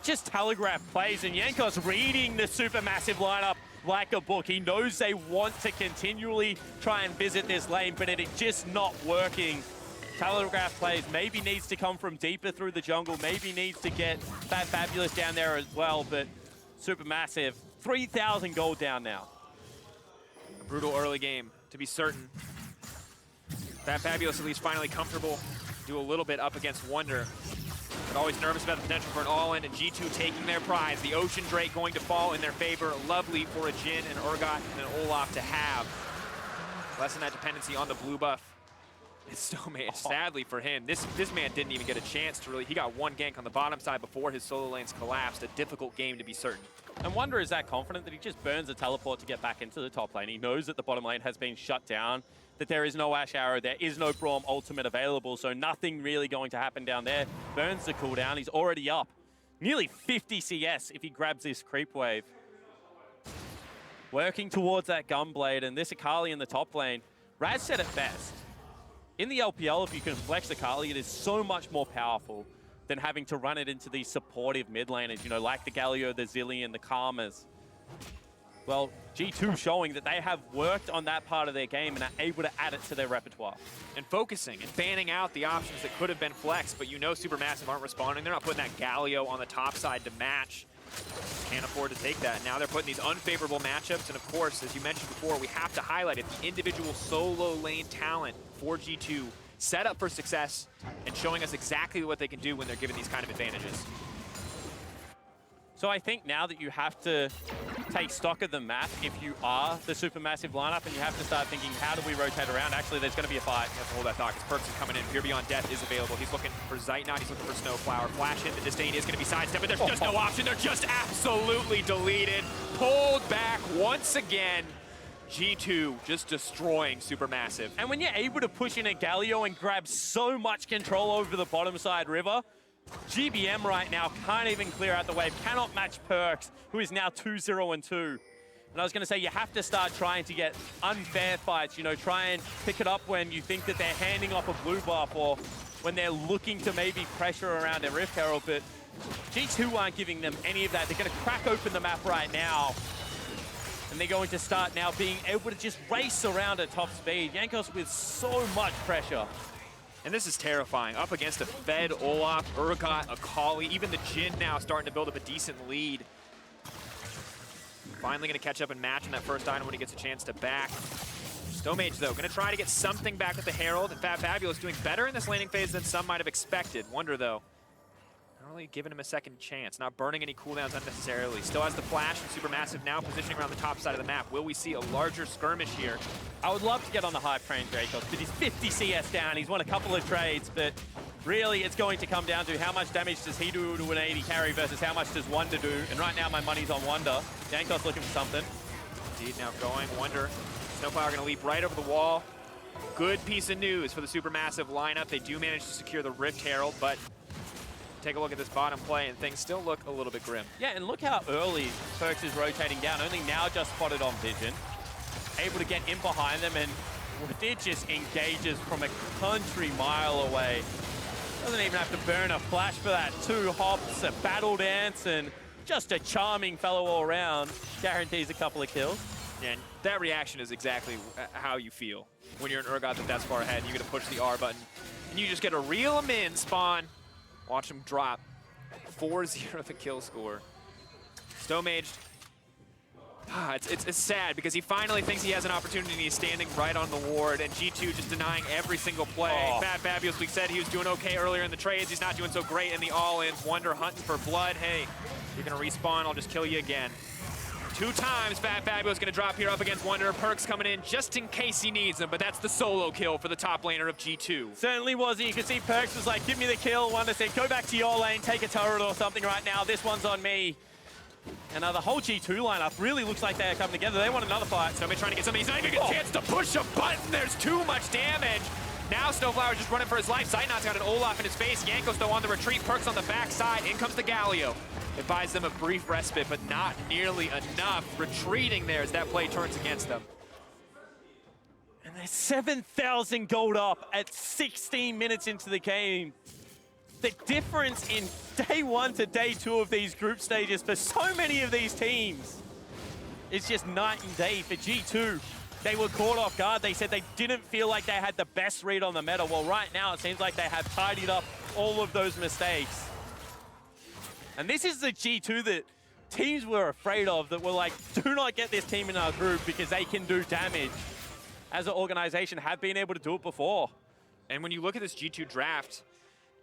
Just telegraph plays, and Jankos reading the SuperMassive lineup like a book. He knows they want to continually try and visit this lane, but it is just not working. Telegraph plays maybe needs to come from deeper through the jungle, maybe needs to get fabFabulous down there as well, but SuperMassive, 3,000 gold down now. A brutal early game, to be certain. fabFabulous at least finally comfortable do a little bit up against Wunder. But always nervous about the potential for an all-in, and G2 taking their prize. The Ocean Drake going to fall in their favor. Lovely for a Jhin, and Urgot, and an Olaf to have. Lessen that dependency on the blue buff. It's Stomaged, sadly for him. This man didn't even get a chance to really, he got one gank on the bottom side before his solo lanes collapsed. A difficult game to be certain. And Wunder is that confident that he just burns a teleport to get back into the top lane. He knows that the bottom lane has been shut down, that there is no Ashe arrow, there is no Braum ultimate available, so nothing really going to happen down there. Burns the cooldown, he's already up. Nearly 50 CS if he grabs this creep wave. Working towards that Gunblade, and this Akali in the top lane. Raz said it best. In the LPL, if you can flex Akali, it is so much more powerful than having to run it into these supportive mid laners, you know, like the Galio, the Zillion, the Karmas. Well, G2 showing that they have worked on that part of their game and are able to add it to their repertoire. And focusing and fanning out the options that could have been flexed, but you know SuperMassive aren't responding. They're not putting that Galio on the top side to match. Can't afford to take that. Now they're putting these unfavorable matchups, and of course, as you mentioned before, we have to highlight it, the individual solo lane talent for G2 set up for success and showing us exactly what they can do when they're given these kind of advantages. So I think now that you have to take stock of the map if you are the SuperMassive lineup, and you have to start thinking, how do we rotate around? Actually, there's going to be a fight. You have to hold that thought because Perkz is coming in. Fear Beyond Death is available. He's looking for Zeitnot. He's looking for SnowFlower. Flash hit. The disdain is going to be sidestepped, but there's just no option. They're just absolutely deleted. Pulled back once again. G2 just destroying SuperMassive. And when you're able to push in a Galio and grab so much control over the bottom side river, GBM right now can't even clear out the wave, cannot match Perkz, who is now 2-0-2. And I was going to say, you have to start trying to get unfair fights, you know, try and pick it up when you think that they're handing off a blue buff or when they're looking to maybe pressure around a Rift Herald, but G2 aren't giving them any of that. They're going to crack open the map right now. And they're going to start now being able to just race around at top speed. Jankos with so much pressure. And this is terrifying. Up against a fed Olaf, Urgot, Akali, even the Jhin now starting to build up a decent lead. Finally going to catch up and match in that first item when he gets a chance to back. Stomaged, though, going to try to get something back with the Herald. And fabFabulous doing better in this laning phase than some might have expected. Wunder, though, not really giving him a second chance. Not burning any cooldowns unnecessarily. Still has the flash, and SuperMassive now positioning around the top side of the map. Will we see a larger skirmish here? I would love to get on the hype train, Jankos, but he's 50 CS down. He's won a couple of trades, but really it's going to come down to how much damage does he do to an 80 carry versus how much does Wunder do. And right now my money's on Wunder. Jankos looking for something. Indeed, now going. Wunder. SnowFlower going to leap right over the wall. Good piece of news for the SuperMassive lineup. They do manage to secure the Rift Herald, but take a look at this bottom play and things still look a little bit grim. Yeah, and look how early Perkz is rotating down. Only now just spotted on vision. Able to get in behind them, and Wadid just engages from a country mile away. Doesn't even have to burn a flash for that. 2 hops, a battle dance, and just a charming fellow all around. Guarantees a couple of kills. And that reaction is exactly how you feel when you're an Urgot that's far ahead. You're going to push the R button, and you just get to reel him in, spawn. Watch him drop. 4-0 the kill score. Stomaged. It's sad because he finally thinks he has an opportunity. He's standing right on the ward, and G2 just denying every single play. fabFabulous, we said he was doing okay earlier in the trades. He's not doing so great in the all-ins. Wunder hunting for blood. Hey, you're going to respawn. I'll just kill you again. 2 times fabFabulous going to drop here up against Wunder. Perkz coming in just in case he needs him, but that's the solo kill for the top laner of G2. Certainly was. You could see Perkz was like, give me the kill. Wunder said, go back to your lane, take a turret or something right now. This one's on me. And the whole G2 lineup really looks like they're coming together. They want another fight. Somebody trying to get something. He's not even getting a chance to push a button. There's too much damage. Now SnowFlower just running for his life. Zeitnot's got an Olaf in his face. Jankos, though, on the retreat. Perkz on the backside. In comes the Galio. It buys them a brief respite, but not nearly enough. Retreating there as that play turns against them. And they're 7,000 gold up at 16 minutes into the game. The difference in day 1 to day 2 of these group stages for so many of these teams is just night and day. For G2, they were caught off guard. They said they didn't feel like they had the best read on the meta. Well, right now it seems like they have tidied up all of those mistakes. And this is the G2 that teams were afraid of, that were like, do not get this team in our group because they can do damage. As an organization, have been able to do it before. And when you look at this G2 draft,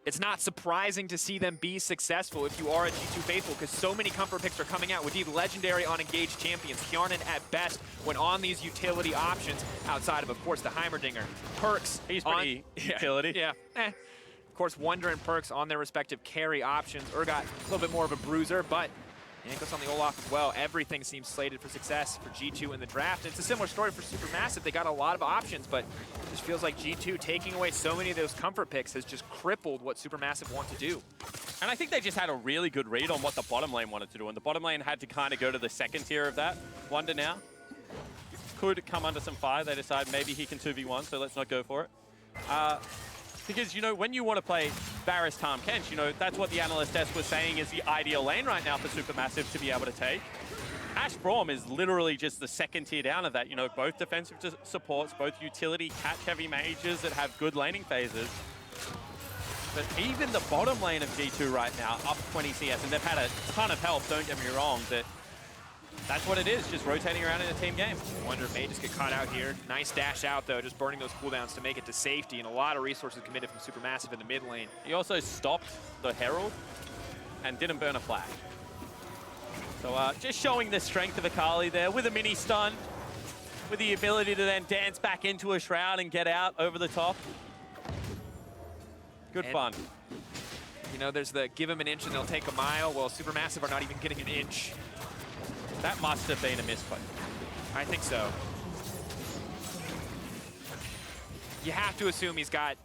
it's not surprising to see them be successful if you are a G2 faithful, because so many comfort picks are coming out. Wadid, legendary on engaged champions. Hjarnan at best when on these utility options outside of course, the Heimerdinger. Perkz. He's pretty utility. Yeah. Of course, Wunder and Perkz on their respective carry options. Urgot, a little bit more of a bruiser, but Jankos on the Olaf as well. Everything seems slated for success for G2 in the draft. It's a similar story for SuperMassive. They got a lot of options, but it just feels like G2 taking away so many of those comfort picks has just crippled what SuperMassive want to do. And I think they just had a really good read on what the bottom lane wanted to do, and the bottom lane had to kind of go to the second tier of that. Wunder now could come under some fire. They decide maybe he can 2v1, so let's not go for it. Because, you know, when you want to play Varus, Tahm, Kench, you know, that's what the analyst desk was saying is the ideal lane right now for SuperMassive to be able to take. Ashe Braum is literally just the second tier down of that. You know, both defensive supports, both utility catch-heavy mages that have good laning phases. But even the bottom lane of G2 right now, up 20 CS, and they've had a ton of help, don't get me wrong, but that's what it is, just rotating around in a team game. Wunder may just get caught out here. Nice dash out, though, just burning those cooldowns to make it to safety, and a lot of resources committed from SuperMassive in the mid lane. He also stopped the Herald and didn't burn a flag. So just showing the strength of Akali there with a mini stun, with the ability to then dance back into a shroud and get out over the top. Good fun. You know, there's the give him an inch and they'll take a mile. Well, SuperMassive are not even getting an inch. That must have been a misplay. I think so. You have to assume he's got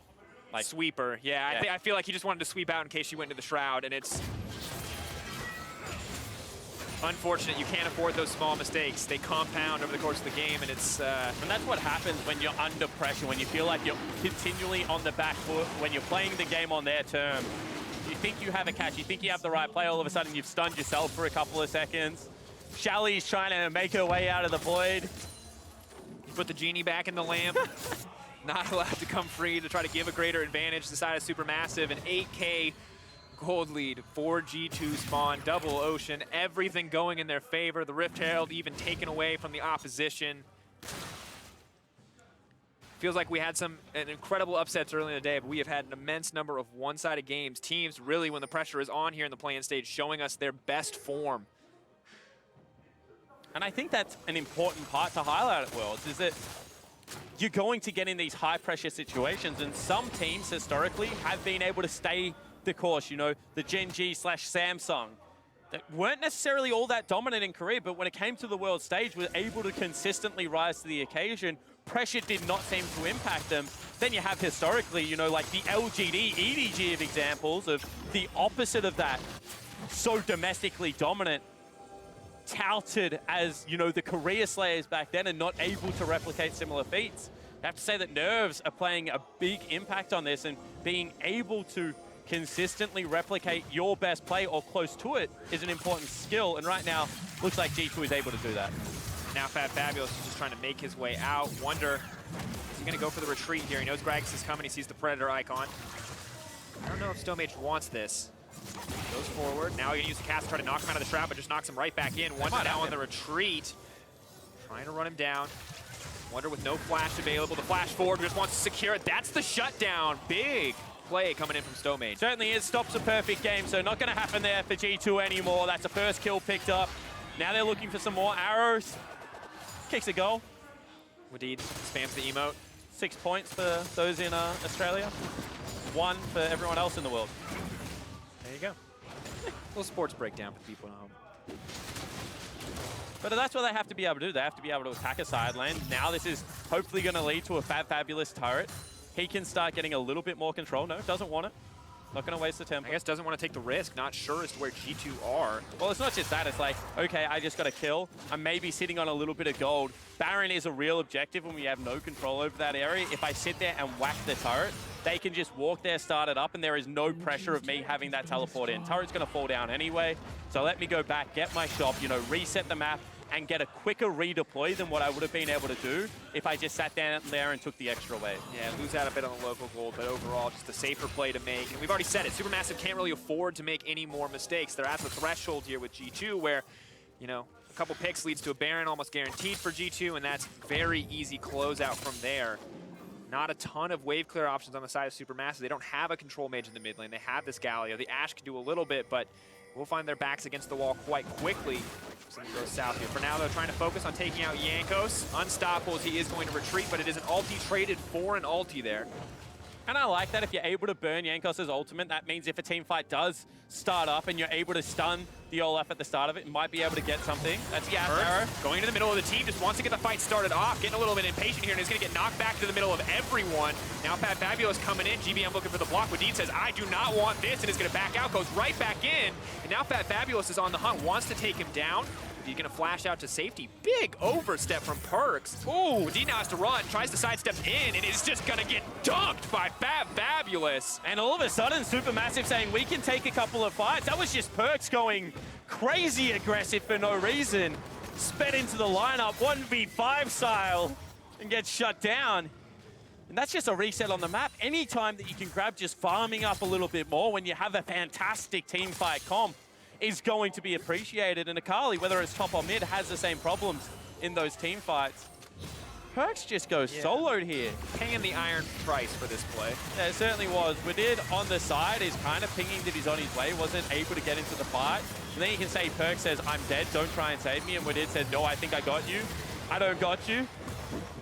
like sweeper. Yeah, I feel like he just wanted to sweep out in case she went into the shroud, and it's unfortunate. You can't afford those small mistakes. They compound over the course of the game, and it's... And that's what happens when you're under pressure, when you feel like you're continually on the back foot, when you're playing the game on their terms. You think you have a catch, you think you have the right play, all of a sudden you've stunned yourself for a couple of seconds. Shelly's trying to make her way out of the void. Put the genie back in the lamp. Not allowed to come free to try to give a greater advantage to the side of SuperMassive. An 8K gold lead for G2 spawn, double ocean, everything going in their favor. The Rift Herald even taken away from the opposition. Feels like we had an incredible upsets early in the day, but we have had an immense number of one-sided games. Teams really, when the pressure is on here in the play-in stage, showing us their best form. And I think that's an important part to highlight at Worlds, is that you're going to get in these high-pressure situations, and some teams historically have been able to stay the course. You know, the Gen G/Samsung, that weren't necessarily all that dominant in Korea, but when it came to the world stage, were able to consistently rise to the occasion. Pressure did not seem to impact them. Then you have historically, you know, like the LGD, EDG of examples of the opposite of that. So domestically dominant, touted as, you know, the career slayers back then and not able to replicate similar feats. I have to say that Nerves are playing a big impact on this, and being able to consistently replicate your best play or close to it is an important skill, and right now looks like G2 is able to do that. Now fabFabulous is just trying to make his way out. Wunder, is he going to go for the retreat here? He knows Gragas is coming. He sees the Predator icon. I don't know if Stomaged wants this. Goes forward. Now he's going to use the cast to try to knock him out of the shroud, but just knocks him right back in. Wunder now on the retreat. Trying to run him down. Wunder with no flash available. The flash forward just wants to secure it. That's the shutdown. Big play coming in from Stomaged. Certainly is. Stops a perfect game, so not going to happen there for G2 anymore. That's a first kill picked up. Now they're looking for some more arrows. Kicks a goal. Wadid spams the emote. 6 points for those in Australia. 1 for everyone else in the world. There you go. Little sports breakdown for people at home. But that's what they have to be able to do. They have to be able to attack a side lane. Now this is hopefully going to lead to a fabFabulous turret. He can start getting a little bit more control. No, doesn't want it. Not going to waste the tempo. I guess doesn't want to take the risk. Not sure as to where G2 are. Well, it's not just that. It's like, okay, I just got a kill. I'm maybe sitting on a little bit of gold. Baron is a real objective when we have no control over that area. If I sit there and whack the turret, they can just walk there, start it up, and there is no pressure of me having that teleport in. Turret's going to fall down anyway. So let me go back, get my shop, you know, reset the map, and get a quicker redeploy than what I would have been able to do if I just sat down there and took the extra wave. Yeah, lose out a bit on the local gold, but overall just a safer play to make. And we've already said it, SuperMassive can't really afford to make any more mistakes. They're at the threshold here with G2 where, you know, a couple picks leads to a Baron almost guaranteed for G2, and that's very easy closeout from there. Not a ton of wave clear options on the side of SuperMassive. They don't have a control mage in the mid lane. They have this Galio. The Ashe can do a little bit, but we'll find their backs against the wall quite quickly. Something goes south here. For now, they're trying to focus on taking out Jankos. Unstoppable as he is going to retreat, but it is an ulti traded for an ulti there. And I like that if you're able to burn Jankos' ultimate, that means if a team fight does start up and you're able to stun the Olaf at the start of it, you might be able to get something. That's the arrow. Going into the middle of the team, just wants to get the fight started off, getting a little bit impatient here, and he's going to get knocked back to the middle of everyone. Now fabFabulous coming in, GBM looking for the block. Wadid says, I do not want this, and is going to back out, goes right back in. And now fabFabulous is on the hunt, wants to take him down. He's going to flash out to safety. Big overstep from Perkz. Ooh, Wadid now has to run, tries to sidestep in, and is just going to get dunked by fabFabulous. And all of a sudden, SuperMassive saying, we can take a couple of fights. That was just Perkz going crazy aggressive for no reason. Sped into the lineup, 1v5 style, and gets shut down. And that's just a reset on the map. Anytime that you can grab just farming up a little bit more when you have a fantastic team fight comp, is going to be appreciated. And Akali, whether it's top or mid, has the same problems in those team fights. Perkz just goes soloed here. Paying the iron price for this play. Yeah, it certainly was. Wadid on the side is kind of pinging that he's on his way, wasn't able to get into the fight. And then you can say Perkz says, I'm dead, don't try and save me. And Wadid says, no, I think I got you. I don't got you.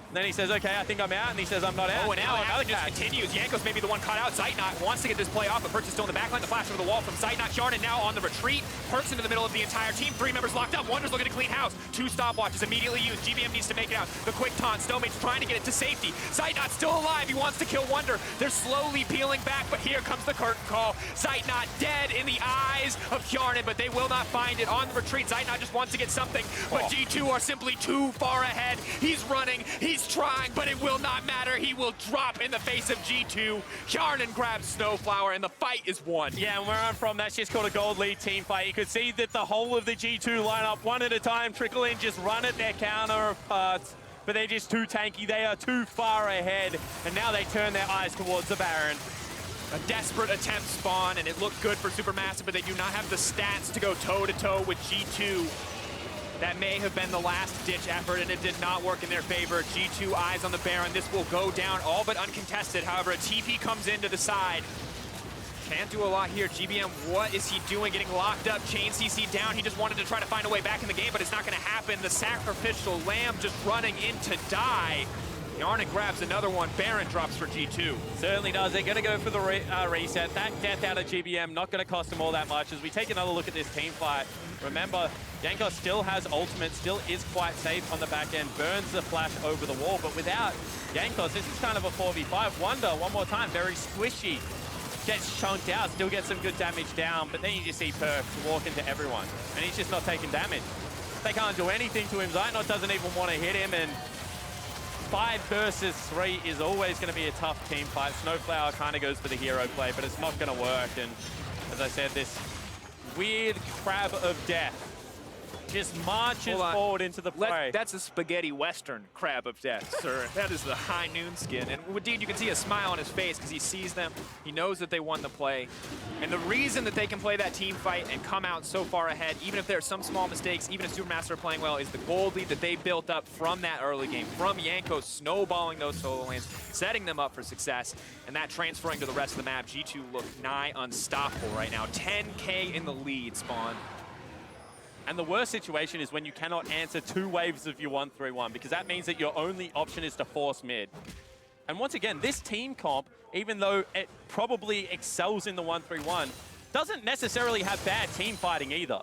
And then he says, okay, I think I'm out. And he says, I'm not out. Oh, and now it just continues. Jankos may be the one caught out. Zeitnot wants to get this play off, but Perkz is still in the backline. The flash over the wall from Zeitnot. Hjarnan now on the retreat. Perkz into the middle of the entire team. 3 members locked up. Wunder's looking to clean house. 2 stopwatches immediately used. GBM needs to make it out. The quick taunt. Stomaged trying to get it to safety. Zeitnot still alive. He wants to kill Wunder. They're slowly peeling back, but here comes the curtain call. Zeitnot dead in the eyes of Hjarnan, but they will not find it on the retreat. Zeitnot just wants to get something, but G2 are simply too far ahead. He's running. He's trying, but it will not matter. He will drop in the face of G2. Hjarnan grabs SnowFlower, and the fight is won. Yeah, and where I'm from, that's just called a gold lead team fight. You could see that the whole of the G2 lineup, one at a time, trickle in, just run at their counterparts. But they're just too tanky. They are too far ahead. And now they turn their eyes towards the Baron. A desperate attempt spawn, and it looked good for SuperMassive, but they do not have the stats to go toe-to-toe with G2. That may have been the last-ditch effort, and it did not work in their favor. G2 eyes on the Baron. This will go down all but uncontested. However, a TP comes into the side. Can't do a lot here. GBM, what is he doing? Getting locked up, chain CC down. He just wanted to try to find a way back in the game, but it's not going to happen. The sacrificial lamb just running in to die. Hjarnan grabs another one. Baron drops for G2. Certainly does. They're going to go for the reset. That death out of GBM not going to cost them all that much. As we take another look at this team fight, remember, Jankos still has ultimate, still is quite safe on the back end, burns the flash over the wall, but without Jankos, this is kind of a 4v5. Wunder, one more time, very squishy. Gets chunked out, still gets some good damage down, but then you just see Perkz walk into everyone, and he's just not taking damage. They can't do anything to him. Zeitnot doesn't even want to hit him, and 5 versus 3 is always going to be a tough team fight. SnowFlower kind of goes for the hero play, but it's not going to work, and as I said, this weird crab of death just marches forward into the play. That's a spaghetti western crab of death, sir. That is the high noon skin. And Wadid, you can see a smile on his face because he sees them. He knows that they won the play. And the reason that they can play that team fight and come out so far ahead, even if there's some small mistakes, even if SuperMassive are playing well, is the gold lead that they built up from that early game, from Jankos snowballing those solo lanes, setting them up for success, and that transferring to the rest of the map. G2 look nigh unstoppable right now. 10K in the lead, Spawn. And the worst situation is when you cannot answer 2 waves of your 1-3-1, because that means that your only option is to force mid. And once again, this team comp, even though it probably excels in the 1-3-1, doesn't necessarily have bad team fighting either.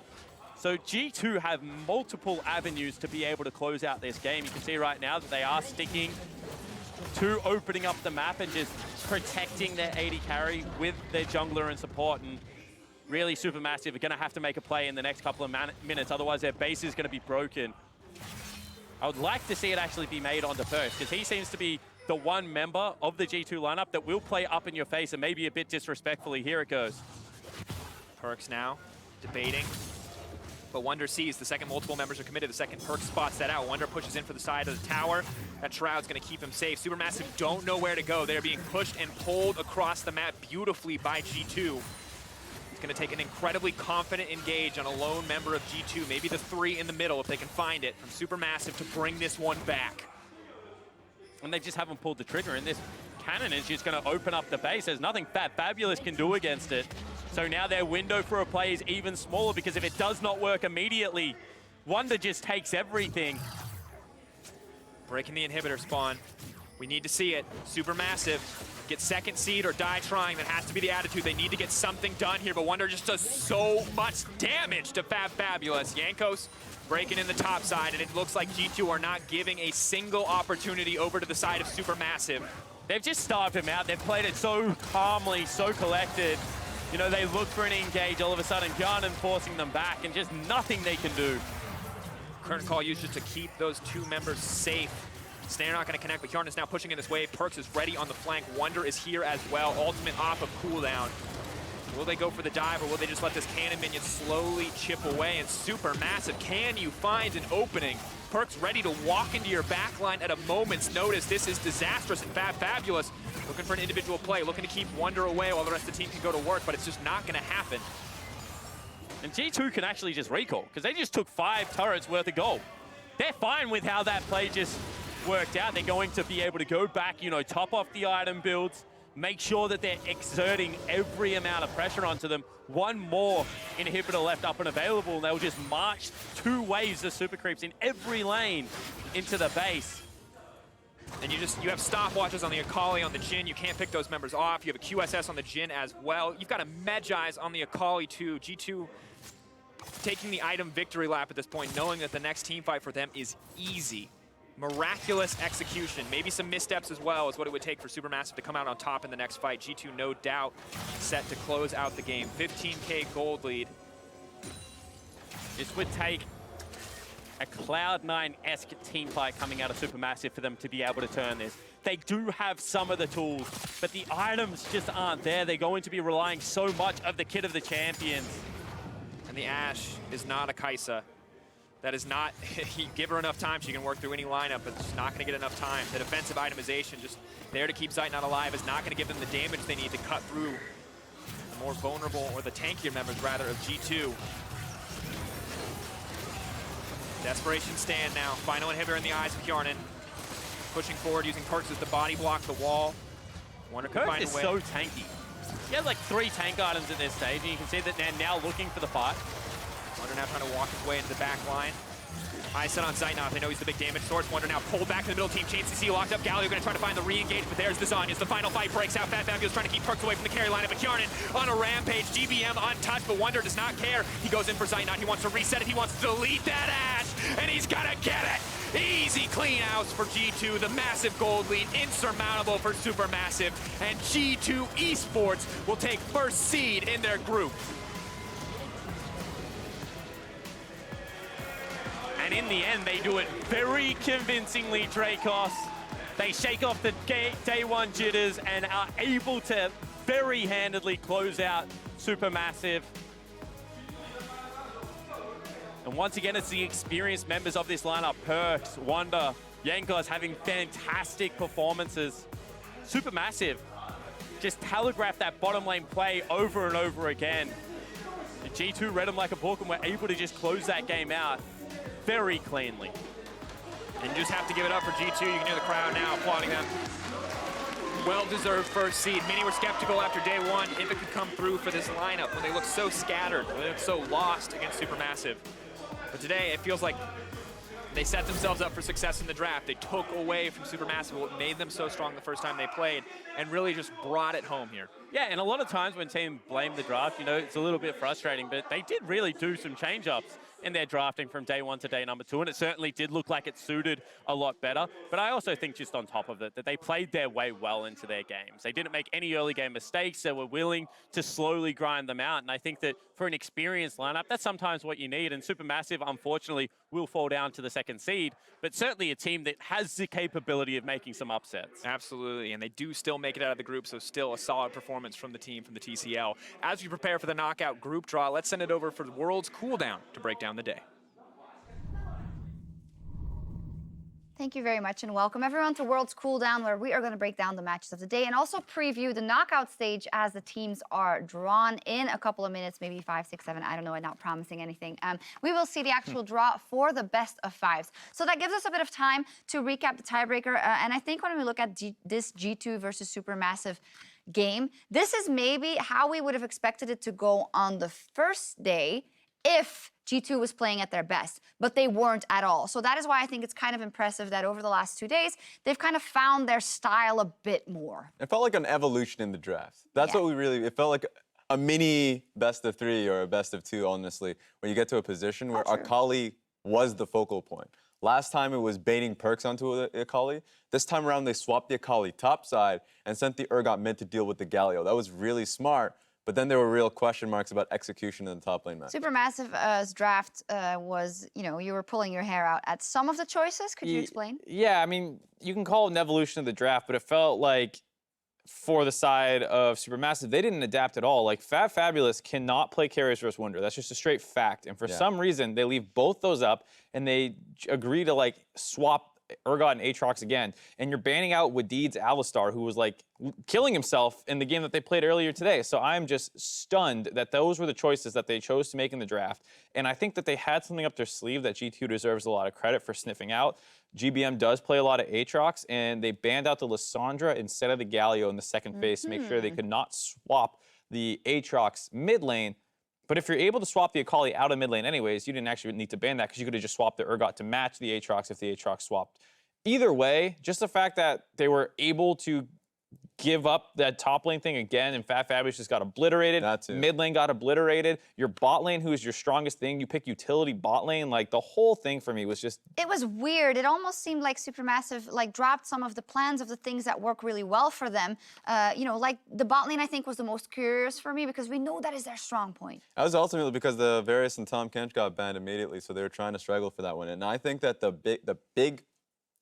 So G2 have multiple avenues to be able to close out this game. You can see right now that they are sticking to opening up the map and just protecting their AD carry with their jungler and support. And really, SuperMassive are going to have to make a play in the next couple of minutes, otherwise their base is going to be broken. I would like to see it actually be made onto Perkz, because he seems to be the one member of the G2 lineup that will play up in your face and maybe a bit disrespectfully. Here it goes. Perkz now debating, but Wunder sees the second multiple members are committed. The second Perkz spots that out. Wunder pushes in for the side of the tower. That Shroud's going to keep him safe. SuperMassive don't know where to go. They're being pushed and pulled across the map beautifully by G2. It's going to take an incredibly confident engage on a lone member of G2, maybe the 3 in the middle if they can find it, from SuperMassive to bring this one back. and they just haven't pulled the trigger. And this cannon is just going to open up the base. There's nothing fabFabulous can do against it. So now their window for a play is even smaller, because if it does not work immediately, Wunder just takes everything. Breaking the inhibitor spawn. We need to see it. SuperMassive. Get second seed or die trying. That has to be the attitude. They need to get something done here, but Wunder just does so much damage to fabFabulous. Jankos breaking in the top side, and it looks like G2 are not giving a single opportunity over to the side of SuperMassive. They've just starved him out. They've played it so calmly, so collected. You know, they look for an engage, all of a sudden Hjarnan forcing them back, and just nothing they can do. Current call used just to keep those two members safe. Snare not going to connect, but Hjarnan is now pushing in this wave. Perkz is ready on the flank. Wunder is here as well. Ultimate off of cooldown. Will they go for the dive, or will they just let this cannon minion slowly chip away? And SuperMassive, can you find an opening? Perkz ready to walk into your backline at a moment's notice. This is disastrous, and fabFabulous looking for an individual play, looking to keep Wunder away while the rest of the team can go to work, but it's just not going to happen. And G2 can actually just recall, because they just took 5 turrets worth of gold. They're fine with how that play just worked out. They're going to be able to go back, you know, top off the item builds, make sure that they're exerting every amount of pressure onto them. One more inhibitor left up and available, and they'll just march 2 waves of super creeps in every lane into the base. And you have stopwatches on the Akali, on the Jhin. You can't pick those members off. You have a QSS on the Jhin as well. You've got a Medjai's on the Akali too. G2 taking the item victory lap at this point, knowing that the next team fight for them is easy. Miraculous execution, maybe some missteps as well is what it would take for SuperMassive to come out on top in the next fight. G2 no doubt set to close out the game. 15K gold lead. This would take a Cloud9-esque team fight coming out of SuperMassive for them to be able to turn this. They do have some of the tools, but the items just aren't there. They're going to be relying so much of the kit of the champions. And the Ashe is not a Kai'Sa. That is not, you give her enough time, she can work through any lineup, but she's not going to get enough time. The defensive itemization just there to keep Zeitnot alive is not going to give them the damage they need to cut through the more vulnerable, or the tankier members rather, of G2. Desperation stand now. Final inhibitor in the eyes of Hjarnan. Pushing forward, using Perkz as the body block, the wall. Wunder can find a Perkz is way. so tanky. He has like 3 tank items at this stage, and you can see that they're now looking for the fight. Wunder now trying to walk his way into the back line. High set on Zeitnot. They know he's the big damage source. Wunder now pulled back in the middle. Team Chain CC locked up. Galio going to try to find the re-engage, but there's the Zhonya's. The final fight breaks out. fabFabulous trying to keep Perkz away from the carry lineup, but Hjarnan on a rampage. GBM untouched, but Wunder does not care. He goes in for Zeitnot. He wants to reset it. He wants to delete that Ashe, and he's going to get it. Easy clean outs for G2. The massive gold lead, insurmountable for SuperMassive, and G2 Esports will take first seed in their group. And in the end, they do it very convincingly, Jankos. They shake off the day 1 jitters and are able to very handedly close out SuperMassive. And once again, it's the experienced members of this lineup, Perkz, Wunder, Jankos, having fantastic performances. SuperMassive just telegraphed that bottom lane play over and over again. The G2 read them like a book and were able to just close that game out very cleanly. And you just have to give it up for G2. You can hear the crowd now applauding them. Well-deserved first seed. Many were skeptical after day 1 if it could come through for this lineup when they look so scattered, when they look so lost against SuperMassive. But today, it feels like they set themselves up for success in the draft. They took away from SuperMassive what made them so strong the first time they played, and really just brought it home here. Yeah, and a lot of times when teams blame the draft, you know, it's a little bit frustrating, but they did really do some change-ups in their drafting from day 1 to day number 2, and it certainly did look like it suited a lot better. But I also think just on top of it, that they played their way well into their games. They didn't make any early game mistakes. They were willing to slowly grind them out, and I think that for an experienced lineup, that's sometimes what you need, and SuperMassive, unfortunately, will fall down to the 2nd seed, but certainly a team that has the capability of making some upsets. Absolutely, and they do still make it out of the group, so still a solid performance from the team from the TCL. As we prepare for the knockout group draw, let's send it over for the World's Cooldown to break down the day. Thank you very much and welcome everyone to World's Cooldown, where we are going to break down the matches of the day and also preview the knockout stage as the teams are drawn in a couple of minutes, maybe 5, 6, 7. I don't know. I'm not promising anything. We will see the actual draw for the best of 5s. So that gives us a bit of time to recap the tiebreaker. And I think when we look at this G2 versus SuperMassive game, this is maybe how we would have expected it to go on the first day if G2 was playing at their best, but they weren't at all. So that is why I think it's kind of impressive that over the last 2 days, they've kind of found their style a bit more. It felt like an evolution in the draft. That's what it felt like a mini best of 3 or a best of 2, honestly, when you get to a position where Akali was the focal point. Last time it was baiting Perkz onto the Akali. This time around, they swapped the Akali top side and sent the Urgot mid to deal with the Galio. That was really smart. But then there were real question marks about execution in the top lane match. SuperMassive's draft was, you were pulling your hair out at some of the choices. Could you explain? Yeah, I mean, you can call it an evolution of the draft, but it felt like for the side of SuperMassive, they didn't adapt at all. Like, fabFabulous cannot play carries versus Wunder. That's just a straight fact. And for some reason, they leave both those up, and they agree to, like, swap Urgot and Aatrox again, and you're banning out Wadid's Alistar, who was like killing himself in the game that they played earlier today. So I'm just stunned that those were the choices that they chose to make in the draft. And I think that they had something up their sleeve that G2 deserves a lot of credit for sniffing out. GBM does play a lot of Aatrox, and they banned out the Lissandra instead of the Galio in the second phase to make sure they could not swap the Aatrox mid lane. But if you're able to swap the Akali out of mid lane anyways, you didn't actually need to ban that because you could have just swapped the Urgot to match the Aatrox if the Aatrox swapped. Either way, just the fact that they were able to give up that top lane thing again, and fabFabulous just got obliterated. Mid lane got obliterated. Your bot lane, who is your strongest thing, you pick utility bot lane. Like, the whole thing for me was just... It was weird. It almost seemed like SuperMassive dropped some of the plans of the things that work really well for them. Like the bot lane, I think, was the most curious for me because we know that is their strong point. That was ultimately because the Varus and Tom Kench got banned immediately, so they were trying to struggle for that one. And I think that the big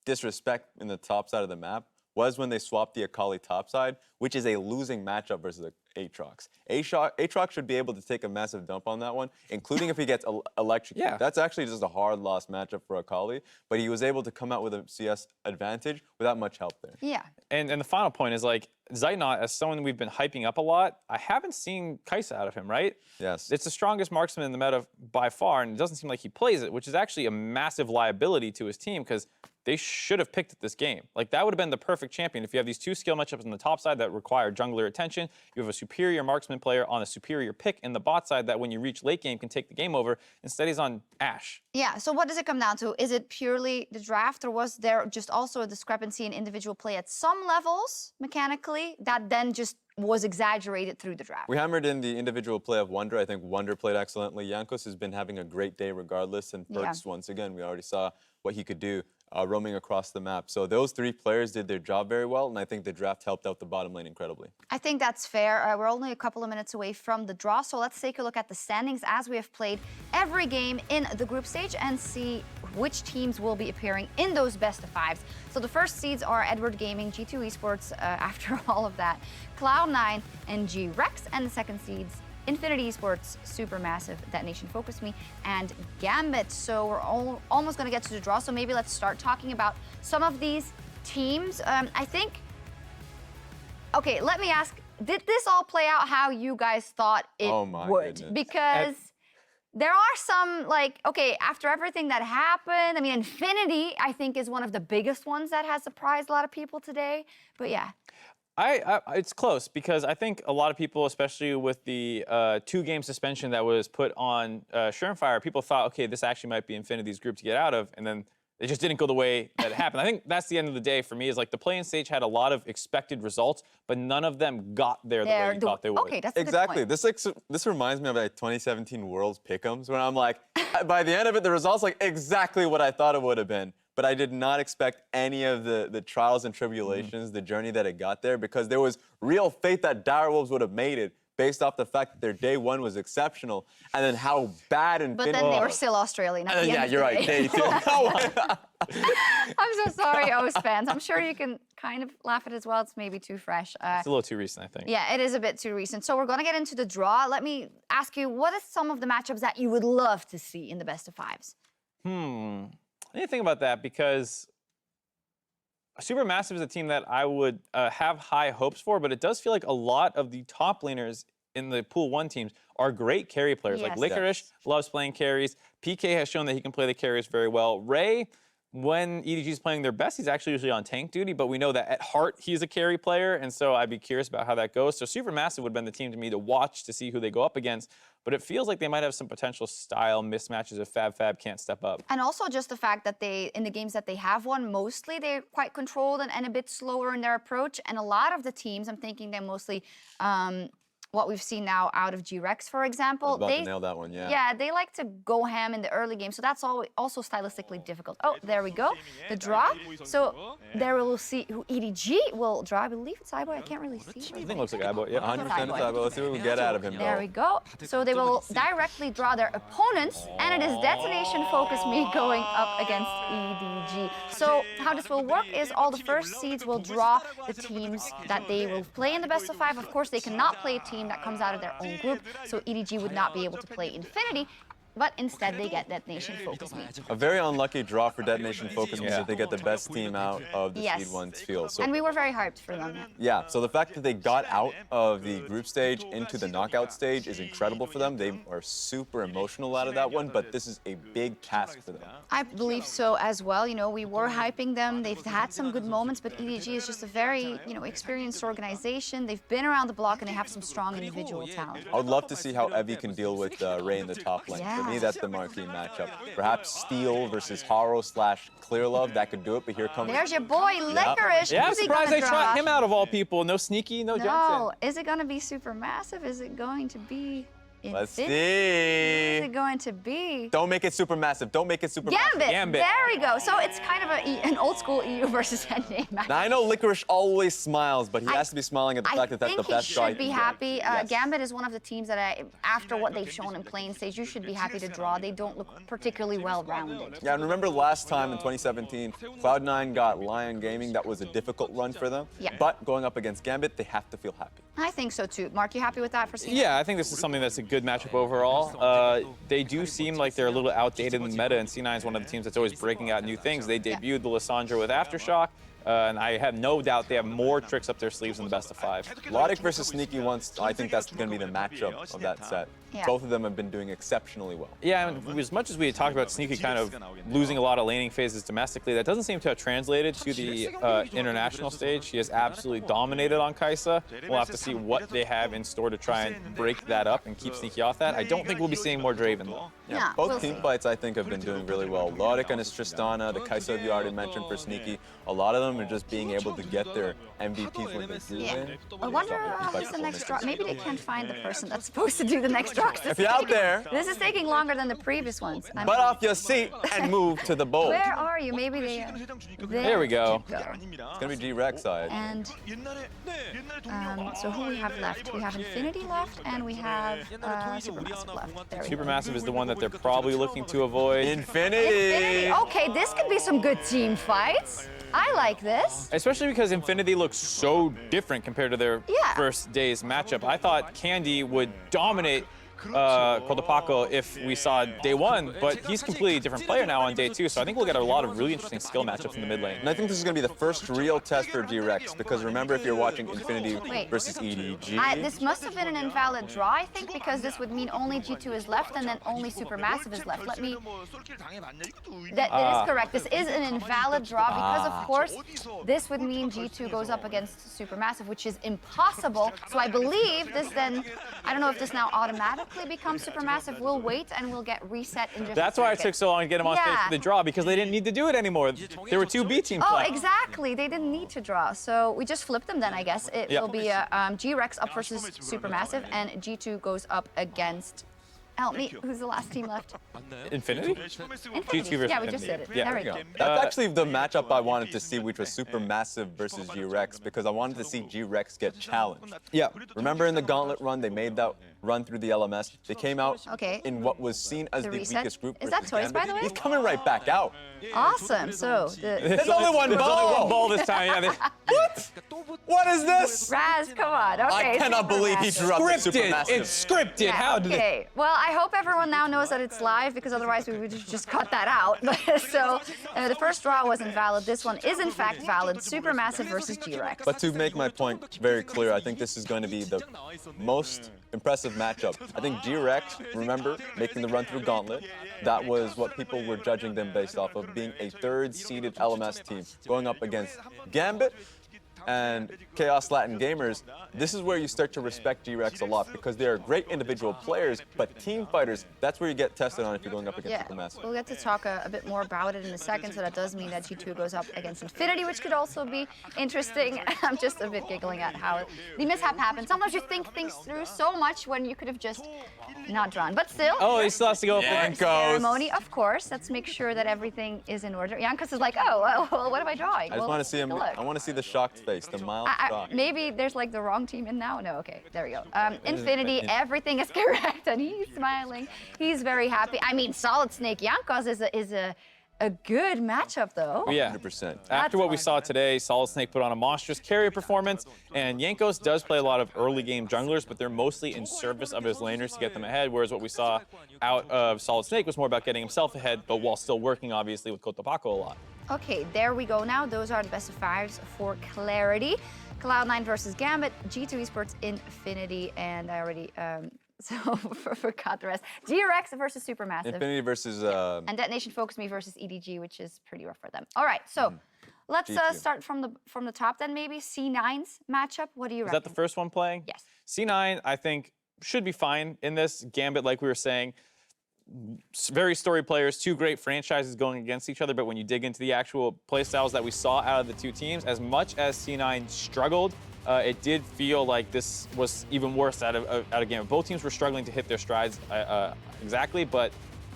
disrespect in the top side of the map was when they swapped the Akali top side, which is a losing matchup versus Aatrox. Aatrox should be able to take a massive dump on that one, including if he gets electrocuted. Yeah. That's actually just a hard loss matchup for Akali, but he was able to come out with a CS advantage without much help there. Yeah. And the final point is, like, Zeitnot, as someone we've been hyping up a lot, I haven't seen Kai'Sa out of him, right? Yes. It's the strongest marksman in the meta by far, and it doesn't seem like he plays it, which is actually a massive liability to his team because they should have picked it this game. Like, that would have been the perfect champion. If you have these two skill matchups on the top side that require jungler attention, you have a superior marksman player on a superior pick in the bot side that when you reach late game can take the game over. Instead, he's on Ashe. Yeah, so what does it come down to? Is it purely the draft, or was there just also a discrepancy in individual play at some levels, mechanically, that then just was exaggerated through the draft? We hammered in the individual play of Wunder. I think Wunder played excellently. Jankos has been having a great day regardless, and Perkz, once again, we already saw what he could do roaming across the map. So those three players did their job very well, and I think the draft helped out the bottom lane incredibly. I think that's fair. We're only a couple of minutes away from the draw, so let's take a look at the standings as we have played every game in the group stage and see which teams will be appearing in those best of 5s. So the first seeds are Edward Gaming, G2 Esports, after all of that, Cloud9 and G-Rex, and the second seeds Infinity Esports, SuperMassive, That Nation Focus Me, and Gambit. So we're almost going to get to the draw. So maybe let's start talking about some of these teams. I think, okay, let me ask, did this all play out how you guys thought it would? Goodness. Because there are some, like, okay, after everything that happened, I mean, Infinity, I think, is one of the biggest ones that has surprised a lot of people today. But yeah. It's close because I think a lot of people, especially with the 2-game suspension that was put on SureFire, people thought, okay, this actually might be Infinity's group to get out of, and then it just didn't go the way that it happened. I think that's the end of the day for me, is like the play-in stage had a lot of expected results, but none of them got there the way you thought they would. Okay, that's a exactly. good point. This reminds me of like 2017 Worlds Pick'ems, when I'm like, by the end of it, the results like exactly what I thought it would have been. But I did not expect any of the trials and tribulations, the journey that it got there, because there was real faith that Direwolves would have made it based off the fact that their day one was exceptional, and then how bad Infinity But then they were still Australian at the yeah, end you're of the right. day. Day two. I'm so sorry, O's fans. I'm sure you can kind of laugh at it as well. It's maybe too fresh. It's a little too recent, I think. Yeah, it is a bit too recent. So we're going to get into the draw. Let me ask you, what are some of the matchups that you would love to see in the best of 5s? I didn't think about that because SuperMassive is a team that I would have high hopes for, but it does feel like a lot of the top laners in the Pool 1 teams are great carry players. Yes. Like Licorice loves playing carries. PK has shown that he can play the carries very well. Ray, when EDG is playing their best, he's actually usually on tank duty, but we know that at heart he's a carry player, and so I'd be curious about how that goes. So SuperMassive would have been the team to me to watch to see who they go up against, but it feels like they might have some potential style mismatches if fabFab can't step up. And also just the fact that in the games that they have won, mostly they're quite controlled and a bit slower in their approach. And a lot of the teams, I'm thinking they're mostly what we've seen now out of G-Rex, for example. I was about to nail that one, yeah. Yeah, they like to go ham in the early game, so that's also stylistically difficult. Oh, there we go. The draw. So there we'll see who EDG will draw. I believe it's Iboy. I can't really see. I think it looks like Iboy. Yeah, 100% it's Iboy. Let's see what we get out of him. There we go. So they will directly draw their opponents, and it is Detonation Focus Me going up against EDG. So how this will work is all the first seeds will draw the teams that they will play in the best of 5. Of course, they cannot play a team that comes out of their own group, so EDG would not be able to play Infinity, but instead they get Detonation Focus Me. A very unlucky draw for Detonation Focus Me that they get the best team out of the Seed 1's field. So, and we were very hyped for them. Yeah, so the fact that they got out of the group stage into the knockout stage is incredible for them. They are super emotional out of that one, but this is a big task for them. I believe so as well. You know, we were hyping them. They've had some good moments, but EDG is just a very, experienced organization. They've been around the block and they have some strong individual talent. I would love to see how Evie can deal with Ray in the top lane. Yeah. For me, that's the marquee matchup. Perhaps Steel versus Haro / Clearlove, that could do it, but here comes... There's your boy, Licorice. Yeah, I'm Who's he surprised they gonna shot draw? him out of all people. No sneaky, no No, Jensen. is it going to be SuperMassive? Is it going to be Let's see. Is it going to be? Don't make it SuperMassive. Don't make it SuperMassive. Gambit. There we go. So it's kind of an old school EU versus NA match. Now, I know Licorice always smiles, but he has to be smiling at the fact that that's the best guy. I think he should be happy. Gambit is one of the teams that, after what they've shown in playing stage, you should be happy to draw. They don't look particularly well-rounded. Yeah, and remember last time in 2017, Cloud9 got Lion Gaming. That was a difficult run for them. Yeah. But going up against Gambit, they have to feel happy. I think so too. Mark, you happy with that for season? Yeah, I think this is something that's a good matchup overall. They do seem like they're a little outdated in the meta, and C9 is one of the teams that's always breaking out new things. They debuted the Lissandra with Aftershock, and I have no doubt they have more tricks up their sleeves in the best of 5. Logic versus Sneaky once, I think that's going to be the matchup of that set. Yeah. Both of them have been doing exceptionally well. Yeah, and as much as we had talked about Sneaky kind of losing a lot of laning phases domestically, that doesn't seem to have translated to the international stage. She has absolutely dominated on Kai'Sa. We'll have to see what they have in store to try and break that up and keep Sneaky off that. I don't think we'll be seeing more Draven, though. Yeah, both team fights, I think, have been doing really well. Logic and his Tristana, the Kai'Sa you already mentioned for Sneaky, a lot of them are just being able to get their MVPs when they do win. I wonder who's the next draw. Maybe they can't find the person that's supposed to do the next draw. If you're out there, this is taking longer than the previous ones. butt off your seat and move to the bowl. Where are you? Maybe they. There we go. It's going to be G-Rex side. And so who we have left? We have Infinity left, and we have SuperMassive left. There we go. SuperMassive is the one that they're probably looking to avoid. Infinity! Okay, this could be some good team fights. I like this. Especially because Infinity looks so different compared to their first day's matchup. I thought Candy would dominate Kotopaco if we saw day 1, but he's a completely different player now on day 2, so I think we'll get a lot of really interesting skill matchups in the mid lane. And I think this is going to be the first real test for G-Rex, because remember, if you're watching Infinity versus EDG... This must have been an invalid draw, I think, because this would mean only G2 is left and then only SuperMassive is left. Let me... That is correct. This is an invalid draw because, of course, this would mean G2 goes up against SuperMassive, which is impossible. So I believe this then... I don't know if this now automatically becomes SuperMassive. We'll wait and we'll get reset in just That's why it took so long to get him on stage for the draw, because they didn't need to do it anymore. There were 2 B teams left. Exactly. They didn't need to draw. So we just flipped them then, I guess. It will be G-Rex up versus SuperMassive, and G2 goes up against... Help me, who's the last team left? Infinity? Infinity. versus Yeah, we just Infinity. did it. Yeah. There we go. That's actually the matchup I wanted to see, which was SuperMassive versus G-Rex, because I wanted to see G-Rex get challenged. Yeah. Remember in the Gauntlet run, they made that run through the LMS. They came out Okay. in what was seen as The the reset? weakest group. Is that versus Toys, by Gambit. the way? He's coming right back out. Awesome. So, There's only one There's only ball. one ball this time. Yeah, What? What is this? Raz, come on. Okay. I cannot believe he drew up the scripted. Supermassive. It's scripted. How did it? Okay. Well, I hope everyone now knows that it's live because otherwise we would just cut that out. So the first draw wasn't valid. This one is in fact valid. Supermassive versus G-Rex. But to make my point very clear, I think this is going to be the most impressive matchup. I think G-Rex, remember, making the run through Gauntlet, that was what people were judging them based off of, being a third-seeded LMS team going up against Gambit and Chaos Latin Gamers. This is where you start to respect G-Rex a lot because they are great individual players, but team fighters, that's where you get tested on if you're going up against Supermassive. We'll get to talk a bit more about it in a second, so that does mean that G2 goes up against Infinity, which could also be interesting. I'm just a bit giggling at how the mishap happened. Sometimes you think things through so much when you could have just not drawn, but still. Oh, he still has to go for Jankos. Ceremony, of course. Let's make sure that everything is in order. Jankos is like, oh, well, what am I drawing? I just want to see him. I want to see the shocked face, the mild shock. Maybe there's like the wrong team in now. No, okay, there we go. Infinity, everything is correct, and he's smiling. He's very happy. I mean, Solid Snake Jankos is a good matchup, though. Yeah. 100%. After what we saw today, Solid Snake put on a monstrous carrier performance, and Jankos does play a lot of early game junglers, but they're mostly in service of his laners to get them ahead, whereas what we saw out of Solid Snake was more about getting himself ahead, but while still working, obviously, with Cotopaco a lot. Okay, there we go now. Those are the best of fives for clarity. Cloud9 versus Gambit, G2 Esports Infinity, and I already forgot the rest. G-Rex versus Supermassive. Infinity versus And Detonation Focus Me versus EDG, which is pretty rough for them. All right, so let's G2. start from the top then, maybe. C9's matchup, what do you reckon? Is that the first one playing? Yes. C9, I think, should be fine in this. Gambit, like we were saying, very storied players, two great franchises going against each other, but when you dig into the actual playstyles that we saw out of the two teams, as much as C9 struggled, it did feel like this was even worse out of Gambit. Both teams were struggling to hit their strides exactly, but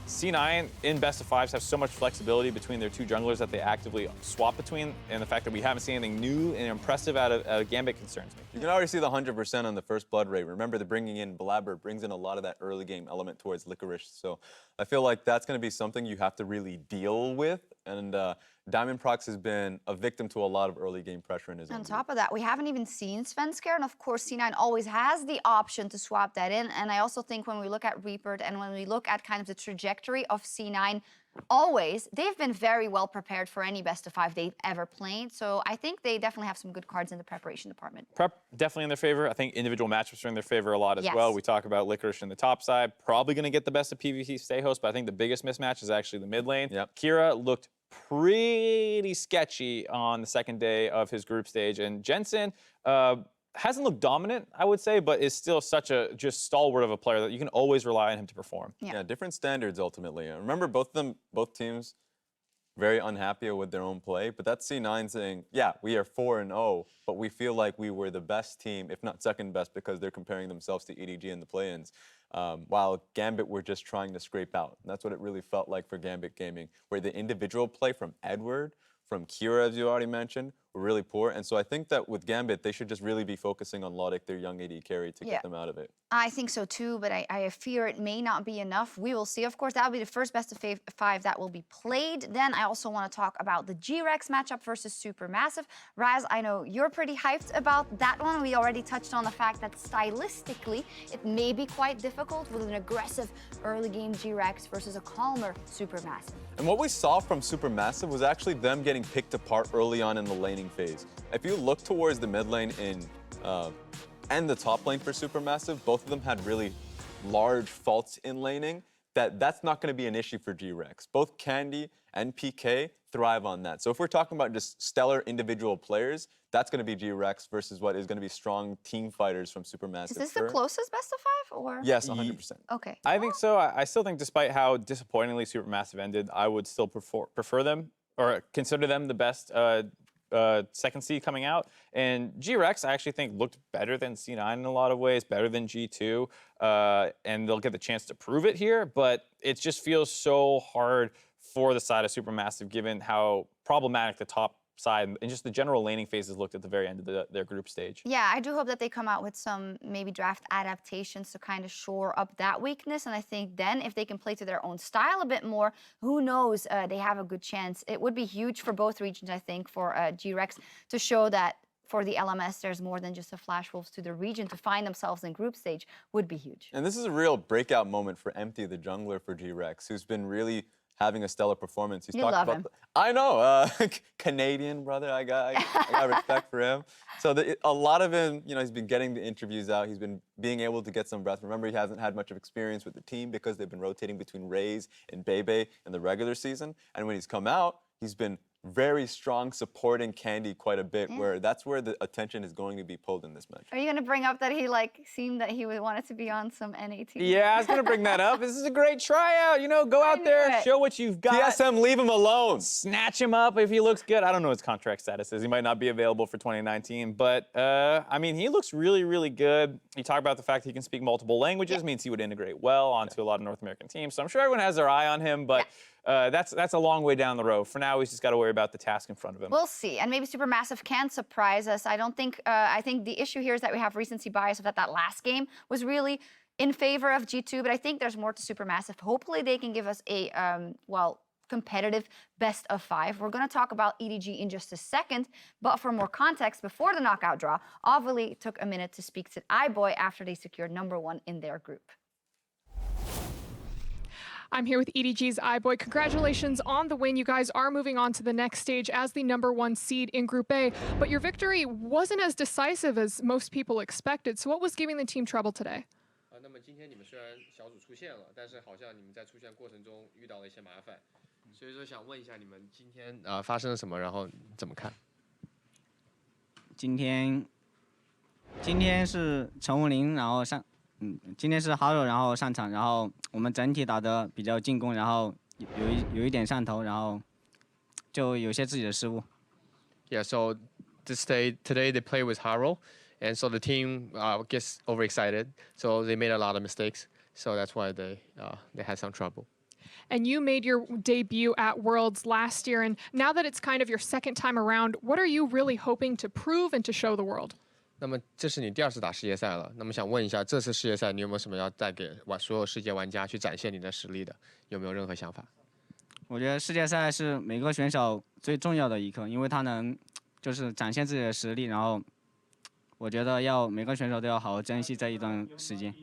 C9 in best of fives have so much flexibility between their two junglers that they actively swap between, and the fact that we haven't seen anything new and impressive out of Gambit concerns me. You can already see the 100% on the first blood rate. Remember, the bringing in Blabber brings in a lot of that early game element towards Licorice. So I feel like that's going to be something you have to really deal with. And Diamond Prox has been a victim to a lot of early game pressure in his own On group. top of that, we haven't even seen Svenskar, and of course C9 always has the option to swap that in. And I also think when we look at Reaper and when we look at kind of the trajectory of C9, always, they've been very well prepared for any best of five they've ever played. So I think they definitely have some good cards in the preparation department. Prep definitely in their favor. I think individual matchups are in their favor a lot as Yes. well. We talk about Licorice in the top side, probably going to get the best of PvP stay host, but I think the biggest mismatch is actually the mid lane. Yep. Kira looked pretty sketchy on the second day of his group stage, and Jensen hasn't looked dominant, I would say, but is still such a just stalwart of a player that you can always rely on him to perform. Yeah, different standards ultimately. Remember, both teams very unhappy with their own play, but that's C9 saying, yeah, we are 4-0, but we feel like we were the best team, if not second best, because they're comparing themselves to EDG in the play-ins, while Gambit were just trying to scrape out. And that's what it really felt like for Gambit Gaming, where the individual play from Edward, from Kira, as you already mentioned, were really poor. And so I think that with Gambit, they should just really be focusing on Logic, their young AD carry, to get them out of it. I think so too, but I fear it may not be enough. We will see. Of course, that'll be the first best of five that will be played. Then I also want to talk about the G-Rex matchup versus Supermassive. Raz, I know you're pretty hyped about that one. We already touched on the fact that stylistically, it may be quite difficult with an aggressive early game G-Rex versus a calmer Supermassive. And what we saw from Supermassive was actually them getting picked apart early on in the laning phase. If you look towards the mid lane and the top lane for Supermassive, both of them had really large faults in laning. That's not going to be an issue for G-Rex. Both Candy and PK thrive on that. So if we're talking about just stellar individual players, that's going to be G-Rex versus what is going to be strong team fighters from Supermassive. Is this the closest best of five, or? Yes, 100%. Okay. I think so. I still think despite how disappointingly Supermassive ended, I would still prefer them or consider them the best second seed coming out. And G-Rex, I actually think, looked better than C9 in a lot of ways, better than G2, and they'll get the chance to prove it here, but it just feels so hard for the side of Supermassive given how problematic the top side, and just the general laning phases looked at the very end of their group stage. Yeah, I do hope that they come out with some maybe draft adaptations to kind of shore up that weakness. And I think then if they can play to their own style a bit more, who knows, they have a good chance. It would be huge for both regions, I think, for G-Rex to show that for the LMS, there's more than just a flash wolves to the region. To find themselves in group stage would be huge. And this is a real breakout moment for Empty, the jungler for G-Rex, who's been really having a stellar performance. He's You talked love about him. I know, Canadian brother. I got respect for him. So a lot of him, you know, he's been getting the interviews out. He's been being able to get some breath. Remember, he hasn't had much of experience with the team because they've been rotating between Raze and Bebe in the regular season. And when he's come out, he's been very strong, supporting Candy quite a bit, where that's where the attention is going to be pulled in this match. Are you going to bring up that he seemed that he wanted to be on some NA team? Yeah, I was gonna bring that up. This is a great tryout. You know, go out there, it. show what you've got. TSM, leave him alone. Snatch him up if he looks good. I don't know what his contract status is. He might not be available for 2019, but I mean, he looks really, really good. You talk about the fact that he can speak multiple languages, means he would integrate well onto a lot of North American teams. So I'm sure everyone has their eye on him, but that's a long way down the road. For now, he's just got to worry about the task in front of him. We'll see, and maybe SuperMassive can surprise us. I don't think. I think the issue here is that we have recency bias of that last game was really in favor of G2, but I think there's more to SuperMassive. Hopefully, they can give us a competitive best of 5. We're going to talk about EDG in just a second, but for more context, before the knockout draw, Ovally took a minute to speak to iBoy after they secured #1 in their group. I'm here with EDG's iBoy. Congratulations on the win. You guys are moving on to the next stage as the #1 seed in Group A, but your victory wasn't as decisive as most people expected. So what was giving the team trouble today? 那么今天你们虽然小组出现了，但是好像你们在出现过程中遇到了一些麻烦，所以说想问一下你们今天发生了什么，然后怎么看？今天是陈武林，然后今天是 Haro， 然后上场，然后我们整体打得比较进攻，然后有一点上头，然后就有些自己的失误。Yeah, so today they play with Haro, and so the team gets overexcited, so they made a lot of mistakes. So that's why they had some trouble. And you made your debut at Worlds last year, and now that it's kind of your second time around, what are you really hoping to prove and to show the world? 那么这是你第2次打世界赛了，那么想问一下，这次世界赛你有没有什么要带给所有世界玩家去展现你的实力的？有没有任何想法？我觉得世界赛是每个选手最重要的一刻，因为他能就是展现自己的实力，然后我觉得每个选手都要好好珍惜这一段时间。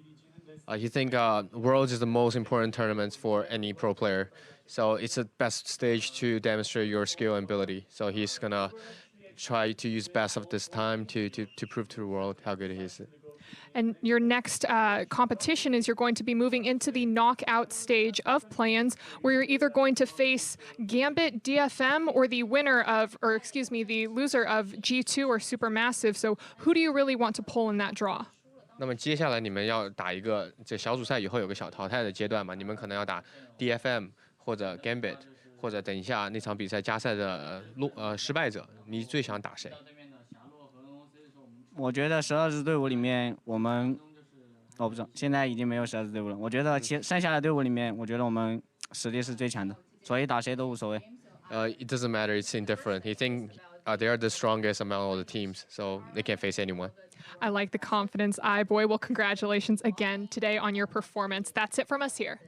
You think Worlds is the most important tournament for any pro player, so it's the best stage to demonstrate your skill and ability. So he's gonna try to use best of this time to prove to the world how good he is. And your next competition is you're going to be moving into the knockout stage of play-ins, where you're either going to face Gambit, DFM, or the loser of G2 or SuperMassive. So who do you really want to pull in that draw? 那么接下来你们要打一个这小组赛以后有个小淘汰的阶段嘛？你们可能要打 DFM 或者 Gambit， 或者等一下那场比赛加赛的失败者，你最想打谁？我觉得12支队伍里面，我们不是，现在已经没有12支队伍了。我觉得剩下的队伍里面，我觉得我们实力是最强的，所以打谁都无所谓。It doesn't matter. It's indifferent. He think they are the strongest among all the teams, so they can face anyone. I like the confidence, iBoy. Well, congratulations again today on your performance. That's it from us here.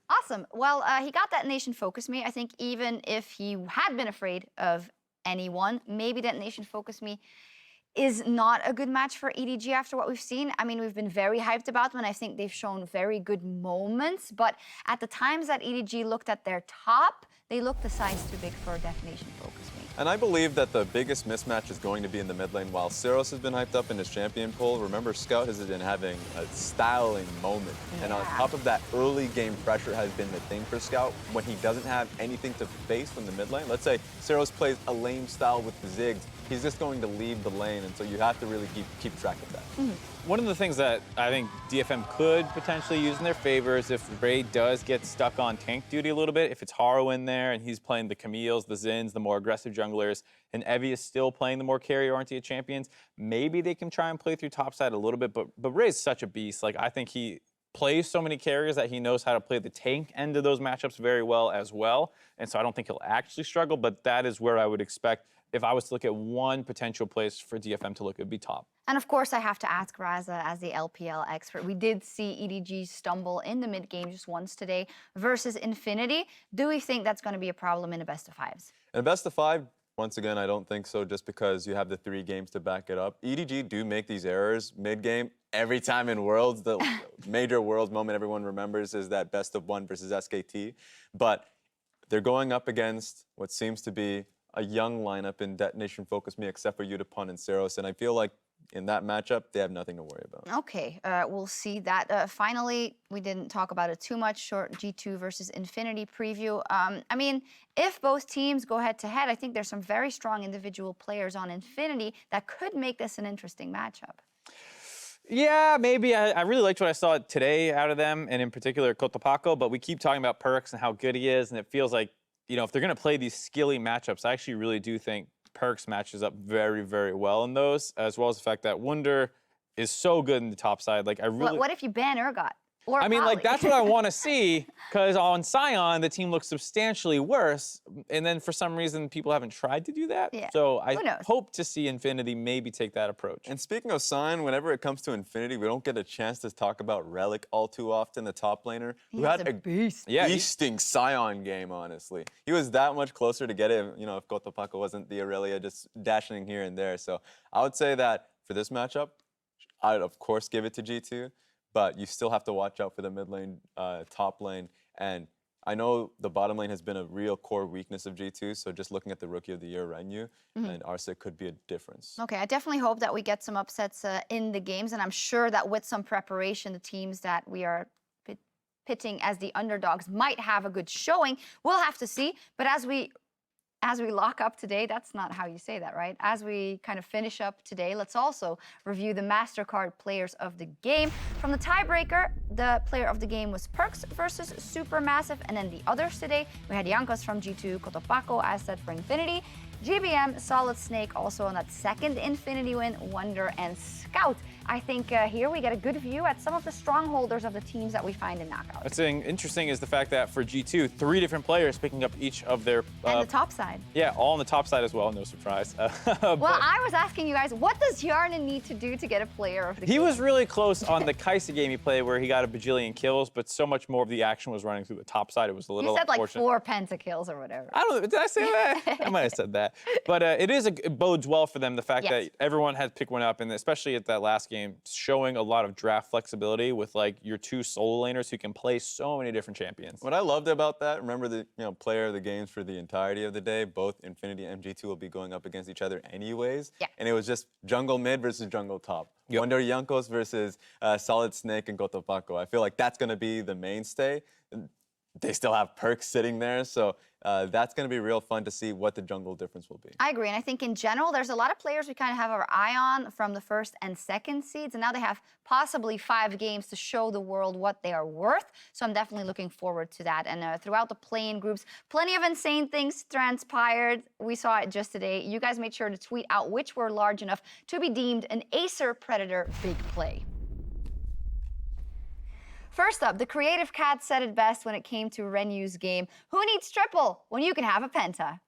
Awesome. Well, he got that Nation Focus Me. I think even if he had been afraid of anyone, maybe that Nation Focus Me is not a good match for EDG after what we've seen. I mean, we've been very hyped about them, and I think they've shown very good moments. But at the times that EDG looked at their top, they looked the size too big for Death Nation Focus Me. And I believe that the biggest mismatch is going to be in the mid lane. While Syros has been hyped up in his champion pool, remember Scout has been having a styling moment. Yeah. And on top of that, early game pressure has been the thing for Scout when he doesn't have anything to face from the mid lane. Let's say Syros plays a lame style with the Ziggs. He's just going to leave the lane, and so you have to really keep track of that. One of the things that I think DFM could potentially use in their favor is if Ray does get stuck on tank duty a little bit, if it's Haro in there and he's playing the Camille's, the Zins, the more aggressive junglers, and Evie is still playing the more carry-oriented champions, maybe they can try and play through topside a little bit, but Ray's such a beast. Like, I think he plays so many carriers that he knows how to play the tank end of those matchups very well as well. And so I don't think he'll actually struggle, but that is where I would expect, if I was to look at one potential place for DFM to look, it would be top. And of course, I have to ask Raza as the LPL expert. We did see EDG stumble in the mid game just once today versus Infinity. Do we think that's going to be a problem in a best of fives? In a best of 5, once again, I don't think so, just because you have the 3 games to back it up. EDG do make these errors mid-game every time in Worlds. The major Worlds moment everyone remembers is that best of 1 versus SKT. But they're going up against what seems to be a young lineup in Detonation Focus Me, except for Utapon and Seros, and I feel like in that matchup, they have nothing to worry about. Okay, we'll see that. Finally, we didn't talk about it too much. Short G2 versus Infinity preview. I mean, if both teams go head-to-head, I think there's some very strong individual players on Infinity that could make this an interesting matchup. Yeah, maybe. I really liked what I saw today out of them, and in particular, Cotopaco, but we keep talking about Perkz and how good he is, and it feels like, you know, if they're going to play these skilly matchups, I actually really do think Perkz matches up very, very well in those, as well as the fact that Wunder is so good in the top side. Like, I really... What if you ban Urgot? Or I mean, Akali? like, that's what I want to see, because on Sion, the team looks substantially worse, and then for some reason, people haven't tried to do that. Yeah. So I Who knows? hope to see Infinity maybe take that approach. And speaking of Sion, whenever it comes to Infinity, we don't get a chance to talk about Relic all too often, the top laner, who had a beast. Yeah, beasting Sion game, honestly. He was that much closer to get it, you know, if Cotopaco wasn't the Aurelia just dashing here and there. So I would say that for this matchup, I'd of course give it to G2, but you still have to watch out for the mid lane, top lane, and I know the bottom lane has been a real core weakness of G2, so just looking at the Rookie of the Year, Renyu, and Arsa could be a difference. Okay, I definitely hope that we get some upsets in the games, and I'm sure that with some preparation, the teams that we are pitting as the underdogs might have a good showing. We'll have to see, but as we lock up today, that's not how you say that, right? As we kind of finish up today, let's also review the MasterCard players of the game. From the tiebreaker, the player of the game was Perkz versus SuperMassive, and then the others today, we had Jankos from G2, Cotopaco, as said for Infinity, GBM, Solid Snake also on that second Infinity win, Wunder, and Scout. I think here we get a good view at some of the strongholders of the teams that we find in Knockout. What's interesting is the fact that for G2, 3 different players picking up each of their... and the top side. Yeah, all on the top side as well, no surprise. Well, I was asking you guys, what does Hjarnan need to do to get a player of the game? He was really close on the Kai'Sa game he played where he got a bajillion kills, but so much more of the action was running through the top side. It was a little You said like unfortunate. 4 pentakills or whatever. I don't know, did I say that? I might have said that. But it bodes well for them, the fact Yes. that everyone had picked one up, and especially at that last game, showing a lot of draft flexibility with like your 2 solo laners who can play so many different champions. What I loved about that, remember the player of the games for the entirety of the day, both Infinity and G2 will be going up against each other anyways. Yeah. And it was just jungle mid versus jungle top. Yep. Wunder Jankos versus Solid Snake and Cotopaco. I feel like that's going to be the mainstay. They still have Perkz sitting there, so that's going to be real fun to see what the jungle difference will be. I agree, and I think in general, there's a lot of players we kind of have our eye on from the first and second seeds, and now they have possibly 5 games to show the world what they are worth, so I'm definitely looking forward to that. And throughout the play-in groups, plenty of insane things transpired. We saw it just today. You guys made sure to tweet out which were large enough to be deemed an Acer Predator big play. First up, the Creative Cat said it best when it came to Renyu's game. Who needs triple when you can have a penta?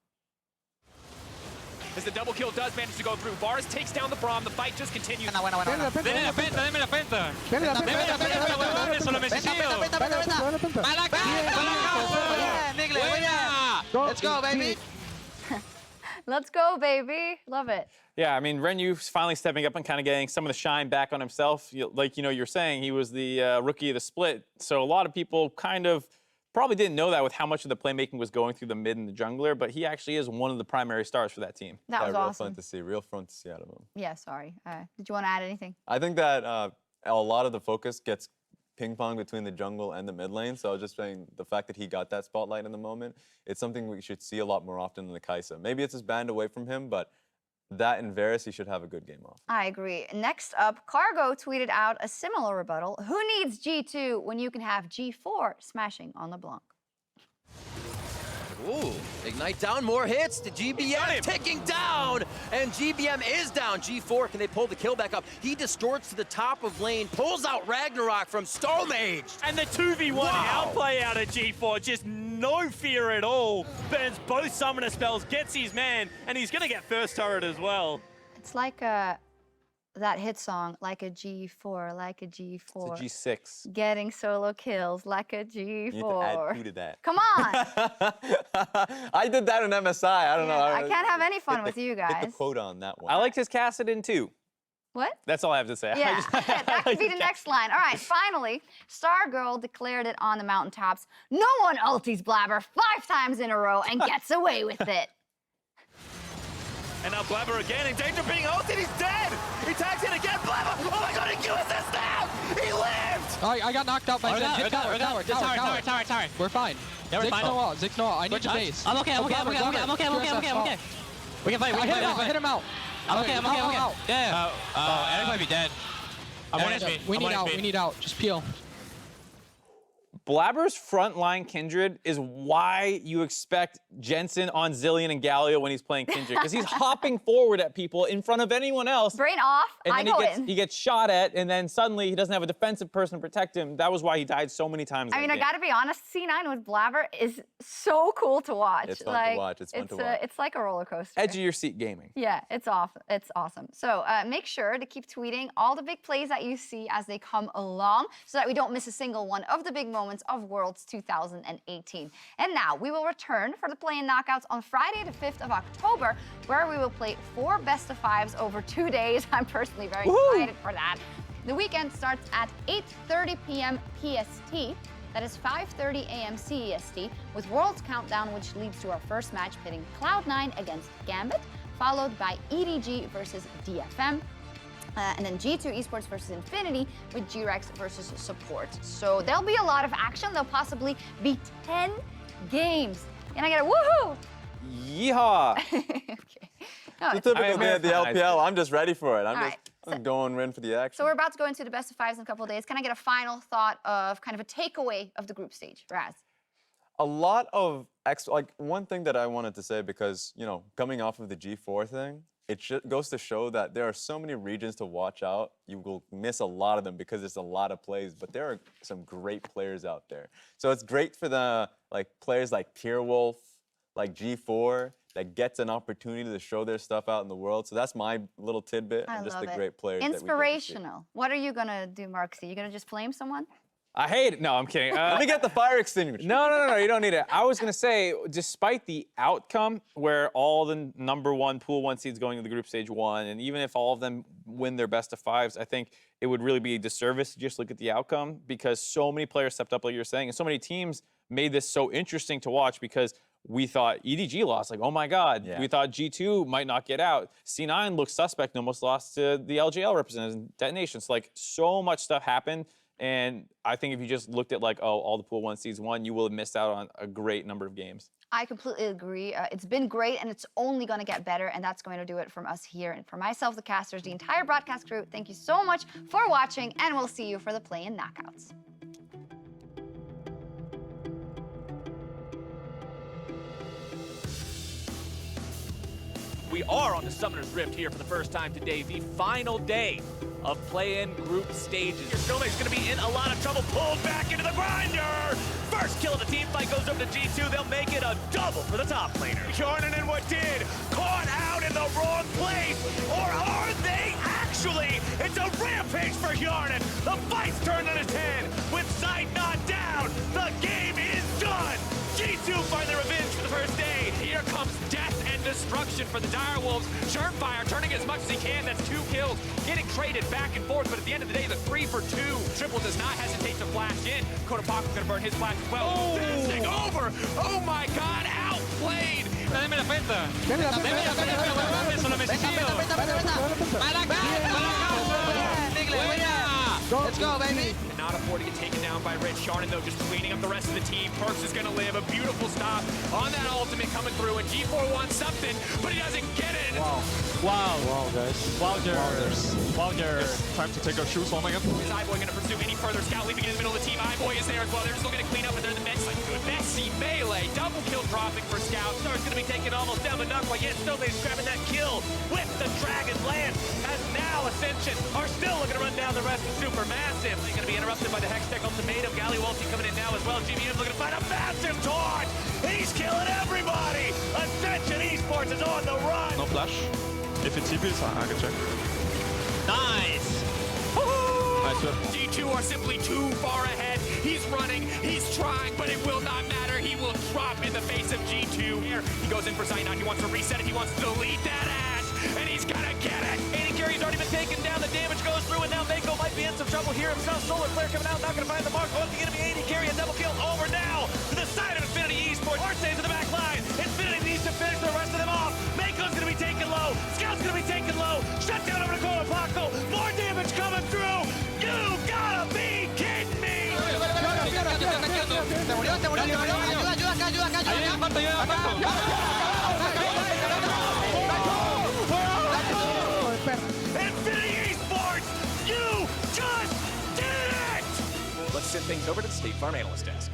As the double kill does manage to go through, Varus takes down the Braum, the fight just continues. Deme la penta, deme la penta. Deme la penta, huevón, eso lo necesito. Let's go, baby. Let's go, baby. Love it. Yeah, I mean, Renyu's finally stepping up and kind of getting some of the shine back on himself. Like, you're saying, he was the rookie of the split. So a lot of people kind of probably didn't know that with how much of the playmaking was going through the mid and the jungler, but he actually is one of the primary stars for that team. That was real awesome. fun to see, real fun to see out of him. Yeah, sorry. Did you want to add anything? I think that a lot of the focus gets ping-pong between the jungle and the mid lane, so I was just saying the fact that he got that spotlight in the moment, it's something we should see a lot more often than the Kai'Sa. Maybe it's just banned away from him, but that and Varus, he should have a good game off. I agree. Next up, Cargo tweeted out a similar rebuttal. Who needs G2 when you can have G4 smashing on LeBlanc? Ooh. Ignite down, more hits. The GBM ticking down, and GBM is down. G4, can they pull the kill back up? He distorts to the top of lane, pulls out Ragnarok from Stomaged. And the 2v1 outplay out of G4, just no fear at all. Burns both summoner spells, gets his man, and he's gonna get first turret as well. It's like that hit song, like a G4, like a G4. It's a G6. Getting solo kills like a G4. You need to add 2 to that. Come on. I did that in MSI. I don't know. I can't have any fun with you guys. Hit the quota on that one. I liked his Cassidin too. What? That's all I have to say. Yeah, that could be the next line. All right, finally, Stargirl declared it on the mountaintops. No one ulties Blabber 5 times in a row and gets away with it. And now Blabber again in danger of being ulted. He's dead. He tags in again. Blabber. Oh my God, he QSS now. He lived. Oh, I got knocked out by Jhin. Tower. We're fine. Yeah, we're fine. Ziggs no ult. I need your base. I'm okay. We can fight. Hit him out. I'm okay. Yeah. Eric might be dead. I'm 1 HP. We need out. Just peel. Blabber's frontline Kindred is why you expect Jensen on Zilean and Galio when he's playing Kindred, because he's hopping forward at people in front of anyone else. Brain off, and I then go in. he gets shot at, and then suddenly he doesn't have a defensive person to protect him. That was why he died so many times. I mean, I gotta be honest, C9 with Blabber is so cool to watch. It's fun to watch. It's fun to watch. It's like a roller coaster. Edge of your seat gaming. Yeah, it's awesome. So make sure to keep tweeting all the big plays that you see as they come along so that we don't miss a single one of the big moments of Worlds 2018. And now we will return for the play-in knockouts on Friday the 5th of October, where we will play 4 best-of-5s over 2 days. I'm personally very excited for that. The weekend starts at 8:30 p.m. PST. That is 5:30 a.m. CEST, with Worlds Countdown, which leads to our first match pitting Cloud9 against Gambit, followed by EDG versus DFM. And then G2 Esports versus Infinity with G-Rex versus Support. So there'll be a lot of action. There'll possibly be 10 games. Can I get a woohoo? Yeehaw! Okay. No, It's a typical day at the LPL. I'm just ready for it. I'm just going in for the action. so we're about to go into the best of 5s in a couple of days. Can I get a final thought of kind of a takeaway of the group stage? Raz? A lot of one thing that I wanted to say, because, you know, coming off of the G4 thing, it goes to show that there are so many regions to watch out. You will miss a lot of them because there's a lot of plays, but there are some great players out there. So it's great for the players like Tearwolf, like G4, that gets an opportunity to show their stuff out in the world. So that's my little tidbit, and just the great players. Inspirational. What are you gonna do, Marksy? You gonna just flame someone? I hate it. No, I'm kidding. Let me get the fire extinguisher. No, you don't need it. I was going to say, despite the outcome where all the #1 pool 1 seeds going to the group stage 1, and even if all of them win their best of 5s, I think it would really be a disservice to just look at the outcome, because so many players stepped up, like you're saying, and so many teams made this so interesting to watch, because we thought EDG lost, like, oh my God. Yeah. We thought G2 might not get out. C9 looked suspect and almost lost to the LGL representatives in Detonation. So, so much stuff happened. And I think if you just looked at all the pool 1 seeds won, you will have missed out on a great number of games. I completely agree. It's been great, and it's only going to get better, and that's going to do it from us here. And for myself, the casters, the entire broadcast crew, thank you so much for watching, and we'll see you for the play-in knockouts. We are on the Summoner's Rift here for the first time today, the final day of play-in group stages. Your Stomaged's gonna be in a lot of trouble, pulled back into the grinder! First kill of the team fight goes over to G2, they'll make it a double for the top laner. Hjarnan and Wadid caught out in the wrong place, or are they actually? It's a rampage for Hjarnan! The fight's turned on its head, with Zeitnot down, the game is done! G2 find their revenge for the first day. Here comes death and destruction for the Direwolves. Sharpfire turning as much as he can. That's 2 kills. Getting traded back and forth, but at the end of the day, the 3 for 2. Triple does not hesitate to flash in. Kotapaku's gonna burn his flash as well. Dancing over! Oh my God, outplayed! Dame la penta. Solo Let's go, baby! And not afford to get taken down by Rich. Hjarnan, though, just cleaning up the rest of the team. Perkz is going to live. A beautiful stop on that ultimate coming through. And G4 wants something, but he doesn't get it. Wow, guys. Wunder. Time to take our shoes home again. Is iBoy going to pursue any further? Scout leaping in the middle of the team. iBoy is there as well. They're just looking to clean up, but they're the mix. Like good messy melee. Double kill dropping for Scout. is going to be taken almost down, but not quite yet. Stomaged grabbing that kill with the Dragon Lance, as now Ascension are still looking to run down the rest of SuperMassive. They're going to be interrupted by the Hextech ultimatum. Galio ulti coming in now as well. GBM looking to find a massive taunt. He's killing everybody. Ascension Esports is on the run. No flash. If it TPs, I can check. Nice. Nice whip. G2 are simply too far ahead. He's running, he's trying, but it will not matter. He will drop in the face of G2. Here, he goes in for Zeitnot. He wants to reset it. He wants to delete that Ashe, and he's gonna get it. AD carry's already been taken down. The damage goes through, and now Mako might be in some trouble here himself. Solar Flare coming out, not gonna find the mark. Oh, the enemy AD carry, a double kill over now to the side of Infinity Esports. Arce's in the back line. Infinity needs to finish the rest of them off. Mako's gonna be taken low. Scout's gonna be taken low. Shut down over to Corner Paco. More damage coming through. You gotta be kidding me! Infinity Esports, you just did it! Let's send things over to the State Farm Analyst Desk.